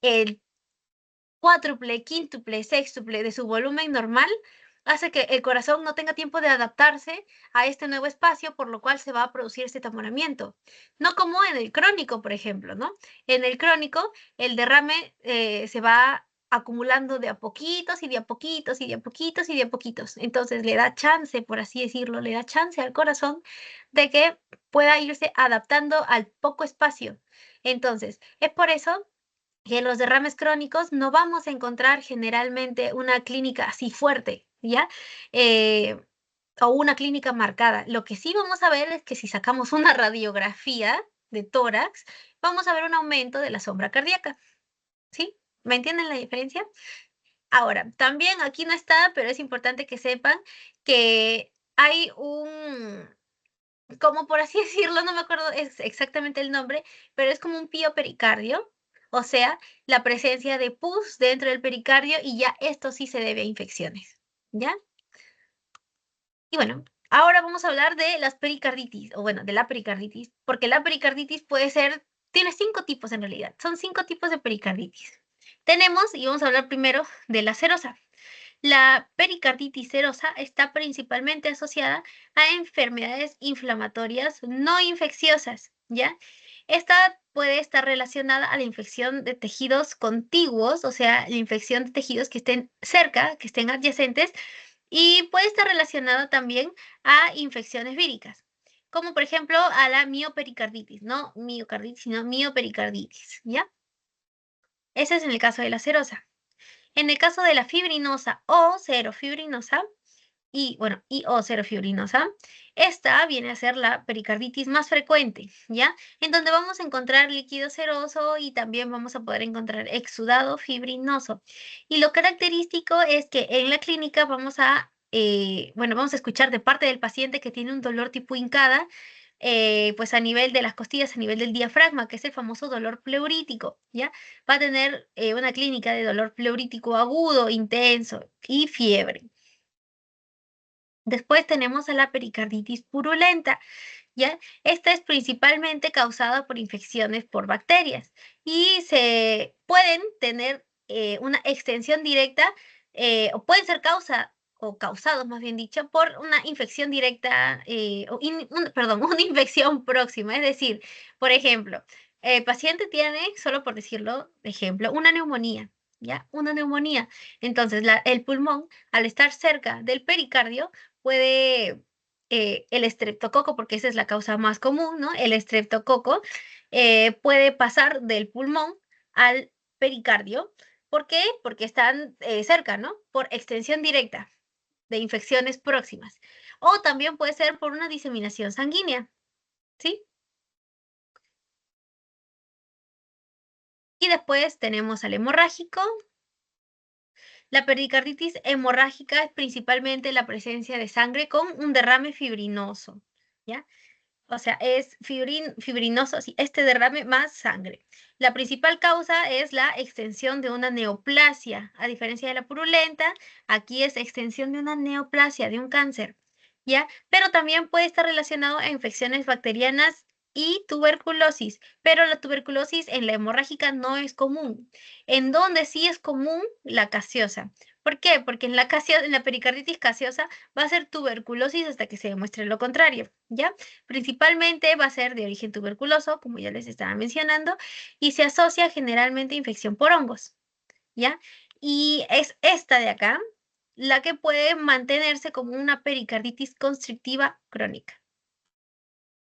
el cuádruple, quíntuple, sextuple de su volumen normal, hace que el corazón no tenga tiempo de adaptarse a este nuevo espacio, por lo cual se va a producir este taponamiento. No como en el crónico, por ejemplo, ¿no? En el crónico, el derrame se va acumulando de a poquitos y de a poquitos y de a poquitos y de a poquitos. Entonces le da chance, por así decirlo, le da chance al corazón de que pueda irse adaptando al poco espacio. Entonces, es por eso que en los derrames crónicos no vamos a encontrar generalmente una clínica así fuerte, ¿ya? Eh, o una clínica marcada. Lo que sí vamos a ver es que si sacamos una radiografía de tórax, vamos a ver un aumento de la sombra cardíaca, ¿sí? ¿Me entienden la diferencia? Ahora, también aquí no está, pero es importante que sepan que hay un, como por así decirlo, no me acuerdo es exactamente el nombre, pero es como un piopericardio, o sea, la presencia de pus dentro del pericardio y ya esto sí se debe a infecciones, ¿ya? Y bueno, ahora vamos a hablar de las pericarditis, o bueno, de la pericarditis, porque la pericarditis puede ser, tiene 5 tipos en realidad, son 5 tipos de pericarditis. Tenemos, y vamos a hablar primero de la serosa. La pericarditis serosa está principalmente asociada a enfermedades inflamatorias no infecciosas, ¿ya? Esta puede estar relacionada a la infección de tejidos contiguos, o sea, la infección de tejidos que estén cerca, que estén adyacentes, y puede estar relacionada también a infecciones víricas, como por ejemplo a la miopericarditis, no miocarditis, sino miopericarditis, ¿ya? Ese es en el caso de la serosa. En el caso de la fibrinosa o cerofibrinosa, y o cerofibrinosa, esta viene a ser la pericarditis más frecuente, ¿ya? En donde vamos a encontrar líquido seroso y también vamos a poder encontrar exudado fibrinoso. Y lo característico es que en la clínica vamos a escuchar de parte del paciente que tiene un dolor tipo hincada, pues a nivel de las costillas, a nivel del diafragma, que es el famoso dolor pleurítico, ¿ya? Va a tener una clínica de dolor pleurítico agudo, intenso y fiebre. Después tenemos a la pericarditis purulenta, ¿ya? Esta es principalmente causada por infecciones por bacterias y se pueden tener una extensión directa o pueden ser o causados, más bien dicho, por una infección directa, perdón, una infección próxima. Es decir, por ejemplo, el paciente tiene, solo por decirlo, ejemplo, una neumonía, ¿ya? Una neumonía. Entonces, el pulmón, al estar cerca del pericardio, puede el estreptococo, porque esa es la causa más común, ¿no? El estreptococo puede pasar del pulmón al pericardio. ¿Por qué? Porque están cerca, ¿no? Por extensión directa de infecciones próximas. O también puede ser por una diseminación sanguínea, ¿sí? Y después tenemos al hemorrágico. La pericarditis hemorrágica es principalmente la presencia de sangre con un derrame fibrinoso, ¿ya? O sea, es fibrinoso, sí, este derrame más sangre. La principal causa es la extensión de una neoplasia. A diferencia de la purulenta, aquí es extensión de una neoplasia, de un cáncer, ¿ya? Pero también puede estar relacionado a infecciones bacterianas y tuberculosis, pero la tuberculosis en la hemorrágica no es común. En donde sí es común, la gaseosa. ¿Por qué? Porque en la pericarditis gaseosa va a ser tuberculosis hasta que se demuestre lo contrario, ¿ya? Principalmente va a ser de origen tuberculoso, como ya les estaba mencionando, y se asocia generalmente a infección por hongos, ¿ya? Y es esta de acá la que puede mantenerse como una pericarditis constrictiva crónica.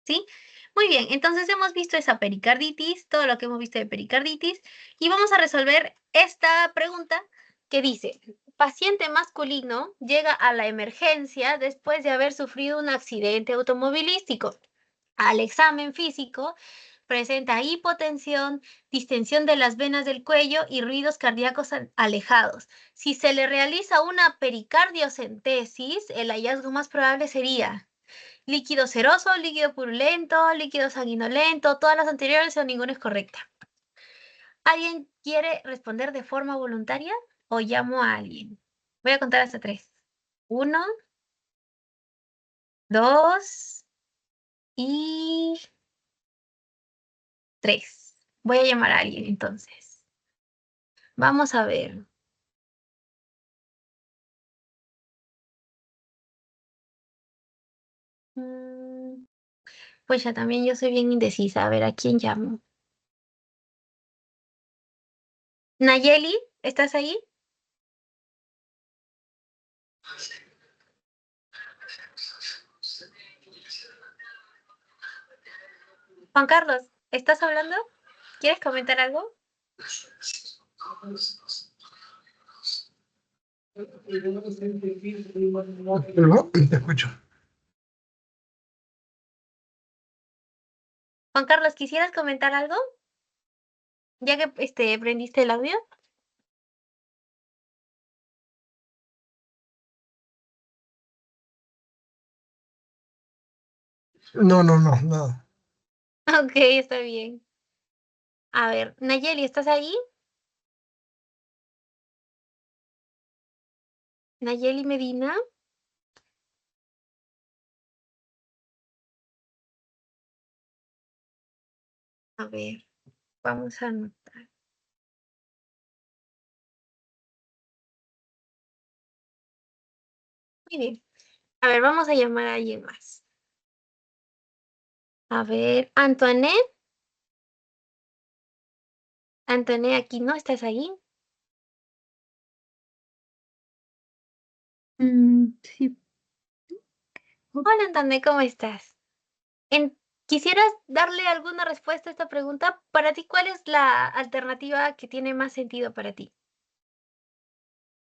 ¿Sí? Muy bien, entonces hemos visto esa pericarditis, todo lo que hemos visto de pericarditis, y vamos a resolver esta pregunta que dice, paciente masculino llega a la emergencia después de haber sufrido un accidente automovilístico. Al examen físico presenta hipotensión, distensión de las venas del cuello y ruidos cardíacos alejados. Si se le realiza una pericardiocentesis, el hallazgo más probable sería líquido seroso, líquido purulento, líquido sanguinolento, todas las anteriores o ninguna es correcta. ¿Alguien quiere responder de forma voluntaria o llamo a alguien? Voy a contar hasta 3. 1, 2 y 3. Voy a llamar a alguien entonces. Vamos a ver. Pues ya también yo soy bien indecisa. A ver, ¿a quién llamo? Nayeli, ¿estás ahí? Juan Carlos, ¿estás hablando? ¿Quieres comentar algo? No, te escucho. Juan Carlos, ¿quisieras comentar algo? Ya que prendiste el audio. No, nada. Ok, está bien. A ver, Nayeli, ¿estás ahí? Nayeli Medina. A ver, vamos a anotar. Muy bien. A ver, vamos a llamar a alguien más. A ver, Antoinette. Antoinette, aquí no estás ahí. Sí. Hola, Antoinette, ¿cómo estás? ¿Quisieras darle alguna respuesta a esta pregunta? Para ti, ¿cuál es la alternativa que tiene más sentido para ti?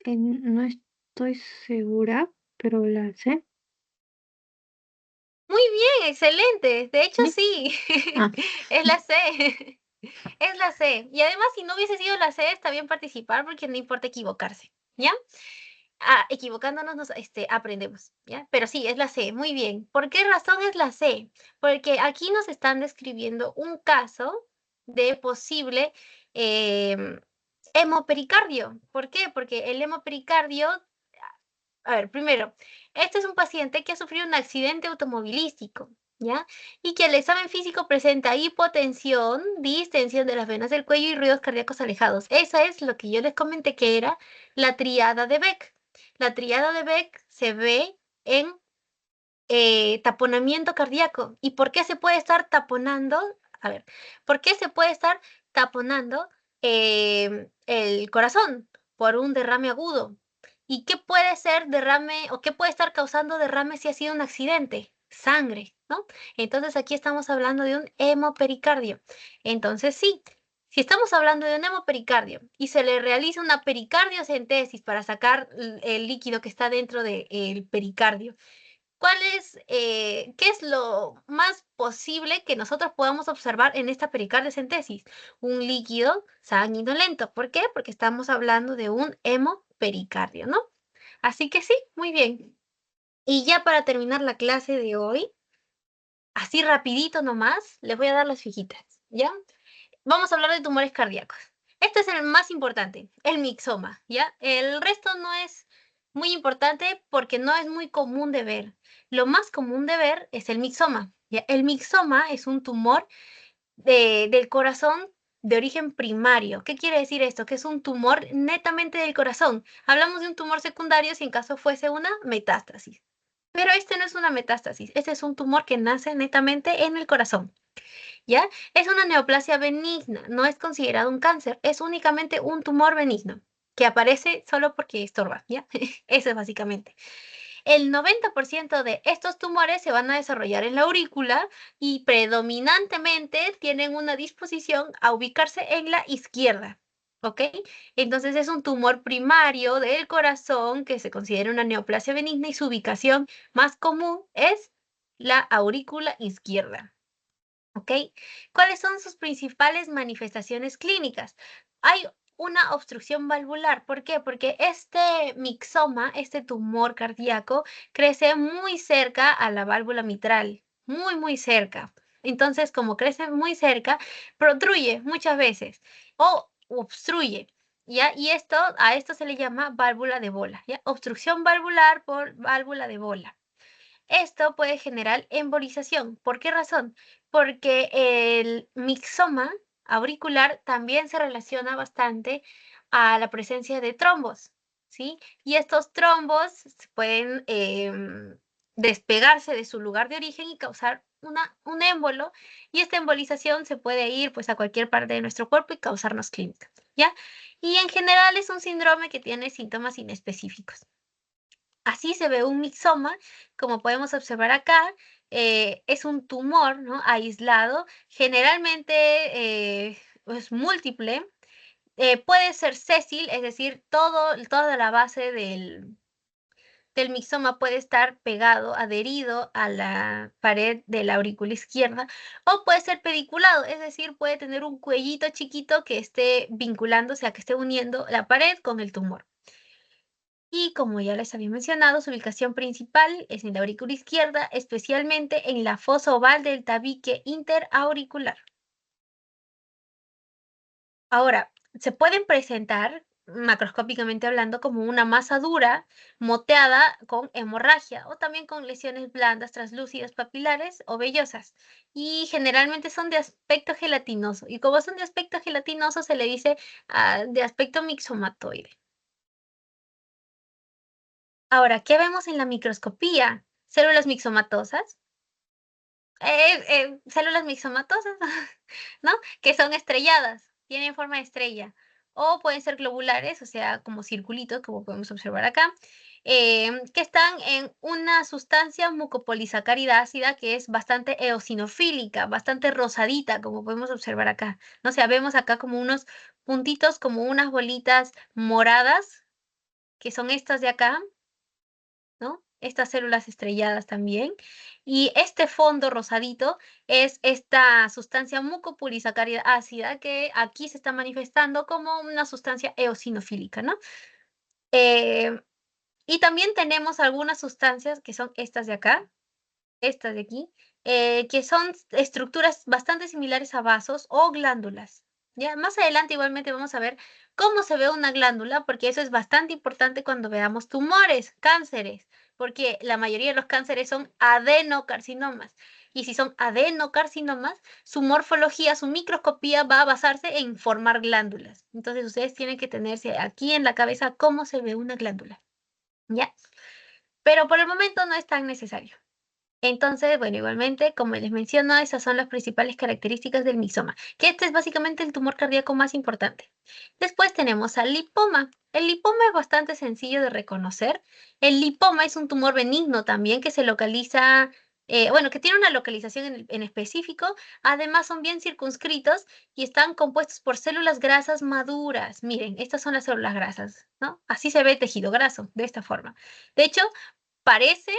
No estoy segura, pero la sé. Muy bien, excelente. De hecho, ¿Sí? sí. Ah. Es la C. Es la C. Y además, si no hubiese sido la C, está bien participar porque no importa equivocarse, ¿ya? Equivocándonos nos aprendemos, ¿ya? Pero sí, es la C, muy bien. ¿Por qué razón es la C? Porque aquí nos están describiendo un caso de posible hemopericardio. ¿Por qué? Porque el hemopericardio, a ver, primero, este es un paciente que ha sufrido un accidente automovilístico, ¿ya? Y que el examen físico presenta hipotensión, distensión de las venas del cuello y ruidos cardíacos alejados. Esa es lo que yo les comenté que era la triada de Beck. La triada de Beck se ve en taponamiento cardíaco. ¿Y por qué se puede estar taponando? A ver, ¿por qué se puede estar taponando el corazón? Por un derrame agudo. ¿Y qué puede ser derrame o qué puede estar causando derrame si ha sido un accidente? Sangre, ¿no? Entonces aquí estamos hablando de un hemopericardio. Entonces sí, si estamos hablando de un hemopericardio y se le realiza una pericardiocentesis para sacar el líquido que está dentro del pericardio, qué es lo más posible que nosotros podamos observar en esta pericardiocentesis? Un líquido sanguinolento. ¿Por qué? Porque estamos hablando de un hemopericardio, ¿no? Así que sí, muy bien. Y ya para terminar la clase de hoy, así rapidito nomás, les voy a dar las fijitas, ¿ya? Vamos a hablar de tumores cardíacos. Este es el más importante, el mixoma, ¿ya? El resto no es muy importante porque no es muy común de ver. Lo más común de ver es el mixoma, ¿ya? El mixoma es un tumor del corazón de origen primario. ¿Qué quiere decir esto? Que es un tumor netamente del corazón. Hablamos de un tumor secundario si en caso fuese una metástasis. Pero este no es una metástasis, este es un tumor que nace netamente en el corazón. ¿Ya? Es una neoplasia benigna, no es considerado un cáncer, es únicamente un tumor benigno que aparece solo porque estorba, ¿ya? Eso es básicamente. el 90% de estos tumores se van a desarrollar en la aurícula y predominantemente tienen una disposición a ubicarse en la izquierda, ¿ok? Entonces es un tumor primario del corazón que se considera una neoplasia benigna y su ubicación más común es la aurícula izquierda. ¿Ok? ¿Cuáles son sus principales manifestaciones clínicas? Hay una obstrucción valvular. ¿Por qué? Porque este mixoma, este tumor cardíaco, crece muy cerca a la válvula mitral, muy, muy cerca. Entonces, como crece muy cerca, protruye muchas veces o obstruye. ¿Ya? Y a esto se le llama válvula de bola, ¿ya? Obstrucción valvular por válvula de bola. Esto puede generar embolización. ¿Por qué razón? Porque el mixoma auricular también se relaciona bastante a la presencia de trombos, ¿sí? Y estos trombos pueden despegarse de su lugar de origen y causar un émbolo, y esta embolización se puede ir pues a cualquier parte de nuestro cuerpo y causarnos clínica, ¿ya? Y en general es un síndrome que tiene síntomas inespecíficos. Así se ve un mixoma, como podemos observar acá, es un tumor, ¿no? Aislado, generalmente es múltiple, puede ser sésil, es decir, toda la base del mixoma puede estar pegado, adherido a la pared de la aurícula izquierda, o puede ser pediculado, es decir, puede tener un cuellito chiquito que esté vinculándose, a que esté uniendo la pared con el tumor. Y como ya les había mencionado, su ubicación principal es en la aurícula izquierda, especialmente en la fosa oval del tabique interauricular. Ahora, se pueden presentar, macroscópicamente hablando, como una masa dura, moteada con hemorragia o también con lesiones blandas, translúcidas, papilares o vellosas. Y generalmente son de aspecto gelatinoso. Y como son de aspecto gelatinoso, se le dice de aspecto mixomatoide. Ahora, ¿qué vemos en la microscopía? Células mixomatosas, células mixomatosas, ¿no? Que son estrelladas, tienen forma de estrella, o pueden ser globulares, o sea, como circulitos, como podemos observar acá, que están en una sustancia mucopolisacárida ácida que es bastante eosinofílica, bastante rosadita, como podemos observar acá, ¿no? O sea, vemos acá como unos puntitos, como unas bolitas moradas, que son estas de acá, ¿no? Estas células estrelladas también. Y este fondo rosadito es esta sustancia mucopolisacárida ácida que aquí se está manifestando como una sustancia eosinofílica, ¿no? Y también tenemos algunas sustancias que son estas de acá, estas de aquí, que son estructuras bastante similares a vasos o glándulas. Ya, más adelante igualmente vamos a ver cómo se ve una glándula, porque eso es bastante importante cuando veamos tumores, cánceres, porque la mayoría de los cánceres son adenocarcinomas. Y si son adenocarcinomas, su morfología, su microscopía va a basarse en formar glándulas. Entonces ustedes tienen que tenerse aquí en la cabeza cómo se ve una glándula. ¿Ya? Pero por el momento no es tan necesario. Entonces, bueno, igualmente, como les menciono, esas son las principales características del mixoma, que este es básicamente el tumor cardíaco más importante. Después tenemos al lipoma. El lipoma es bastante sencillo de reconocer. El lipoma es un tumor benigno también que se localiza, bueno, que tiene una localización en específico. Además, son bien circunscritos y están compuestos por células grasas maduras. Miren, estas son las células grasas, ¿no? Así se ve el tejido graso, de esta forma. De hecho, parece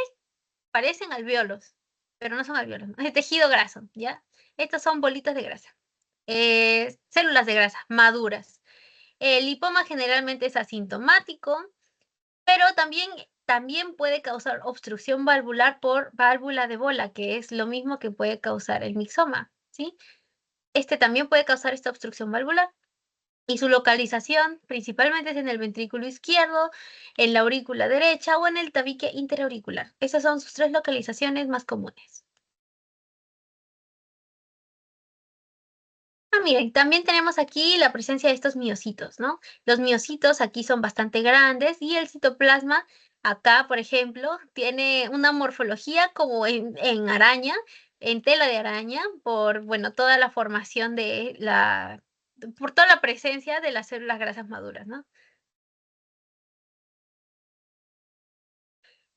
parecen alvéolos, pero no son alvéolos, ¿no? Es tejido graso, ¿ya? Estas son bolitas de grasa, células de grasa maduras. El lipoma generalmente es asintomático, pero también puede causar obstrucción valvular por válvula de bola, que es lo mismo que puede causar el mixoma, ¿sí? Este también puede causar esta obstrucción valvular. Y su localización principalmente es en el ventrículo izquierdo, en la aurícula derecha o en el tabique interauricular. Esas son sus tres localizaciones más comunes. Miren, también tenemos aquí la presencia de estos miocitos, ¿no? Los miocitos aquí son bastante grandes y el citoplasma acá, por ejemplo, tiene una morfología como en araña, en tela de araña, por, bueno, toda la formación por toda la presencia de las células grasas maduras, ¿no?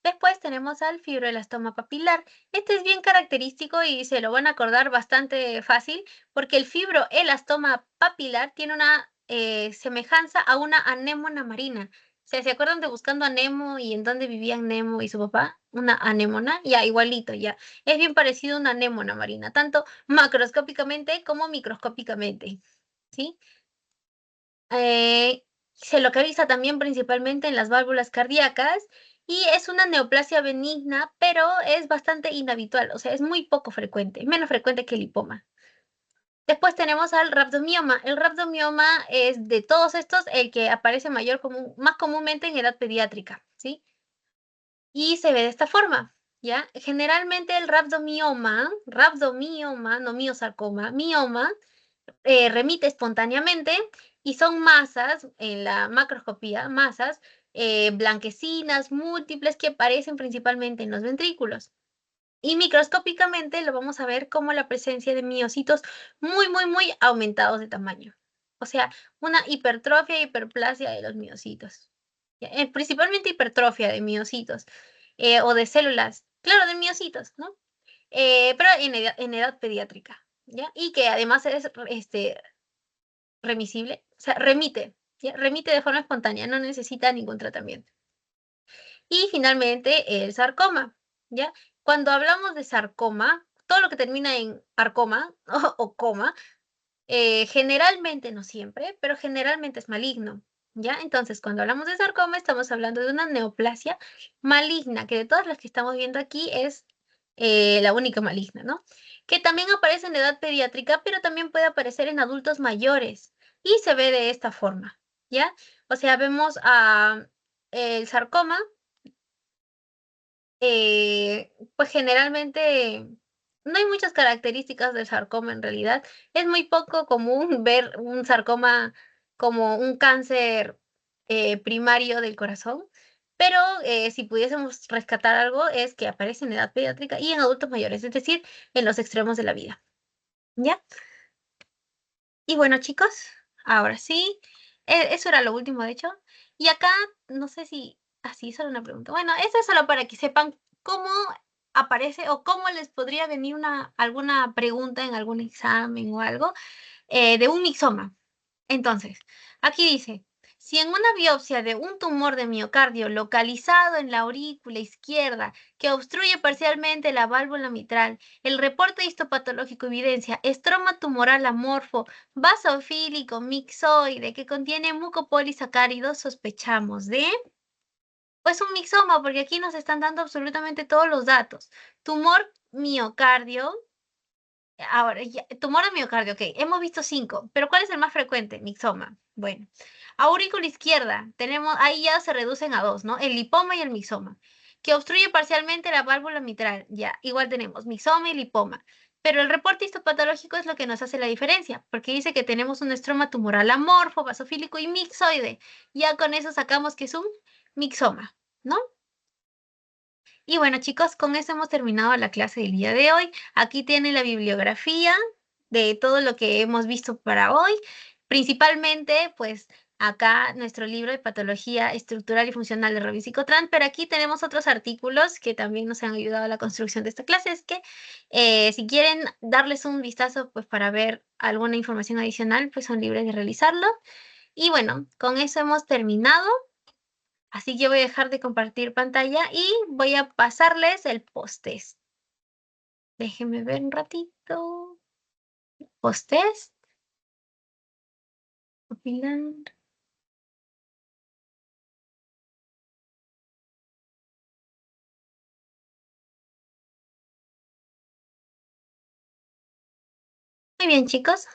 Después tenemos al fibroelastoma papilar. Este es bien característico y se lo van a acordar bastante fácil porque el fibroelastoma papilar tiene una semejanza a una anémona marina. O sea, ¿se acuerdan de Buscando a Nemo y en dónde vivían Nemo y su papá? Una anémona, ya, igualito, ya. Es bien parecido a una anémona marina, tanto macroscópicamente como microscópicamente, ¿sí? Se localiza también principalmente en las válvulas cardíacas y es una neoplasia benigna, pero es bastante inhabitual, o sea, es muy poco frecuente, menos frecuente que el lipoma. Después tenemos al rhabdomioma. El rhabdomioma es de todos estos el que aparece más comúnmente en edad pediátrica, ¿sí? Y se ve de esta forma, ¿ya? Generalmente el rhabdomioma, no miosarcoma, mioma, remite espontáneamente y son masas, en la macroscopía, masas blanquecinas, múltiples, que aparecen principalmente en los ventrículos. Y microscópicamente lo vamos a ver como la presencia de miocitos muy, muy, muy aumentados de tamaño. O sea, una hipertrofia e hiperplasia de los miocitos. Principalmente hipertrofia de miocitos o de células, claro, de miocitos, ¿no? Pero en edad pediátrica, ¿ya? Y que además es remisible, o sea, remite, ¿ya? Remite de forma espontánea, no necesita ningún tratamiento. Y finalmente el sarcoma, ¿ya? Cuando hablamos de sarcoma, todo lo que termina en arcoma o coma, generalmente, no siempre, pero generalmente es maligno, ¿ya? Entonces, cuando hablamos de sarcoma, estamos hablando de una neoplasia maligna, que de todas las que estamos viendo aquí es la única maligna, ¿no? Que también aparece en edad pediátrica, pero también puede aparecer en adultos mayores y se ve de esta forma, ¿ya? O sea, vemos el sarcoma, pues generalmente no hay muchas características del sarcoma en realidad. Es muy poco común ver un sarcoma como un cáncer primario del corazón, pero si pudiésemos rescatar algo es que aparece en edad pediátrica y en adultos mayores, es decir, en los extremos de la vida. ¿Ya? Y bueno, chicos, ahora sí, eso era lo último, de hecho. Y acá, no sé si, así, solo una pregunta. Bueno, eso es solo para que sepan cómo aparece o cómo les podría venir alguna pregunta en algún examen o algo de un mixoma. Entonces, aquí dice, si en una biopsia de un tumor de miocardio localizado en la aurícula izquierda que obstruye parcialmente la válvula mitral, el reporte histopatológico evidencia estroma tumoral amorfo, basofílico, mixoide, que contiene mucopolisacáridos, sospechamos de... Pues un mixoma, porque aquí nos están dando absolutamente todos los datos. Tumor miocardio, ahora, tumor de miocardio, ok, hemos visto 5, pero ¿cuál es el más frecuente? Mixoma. Bueno, aurícula izquierda, tenemos, ahí ya se reducen a 2, ¿no? El lipoma y el mixoma, que obstruye parcialmente la válvula mitral, ya, igual tenemos mixoma y lipoma. Pero el reporte histopatológico es lo que nos hace la diferencia, porque dice que tenemos un estroma tumoral amorfo, basofílico y mixoide. Ya con eso sacamos que es un mixoma, ¿no? Y bueno, chicos, con eso hemos terminado la clase del día de hoy. Aquí tienen la bibliografía de todo lo que hemos visto para hoy. Principalmente, pues, acá nuestro libro de Patología Estructural y Funcional de Robin Psicotran, pero aquí tenemos otros artículos que también nos han ayudado a la construcción de esta clase. Es que si quieren darles un vistazo, pues, para ver alguna información adicional, pues son libres de realizarlo. Y bueno, con eso hemos terminado. Así que voy a dejar de compartir pantalla y voy a pasarles el post-test. Déjenme ver un ratito. Post-test. Compilar. Muy bien, chicos.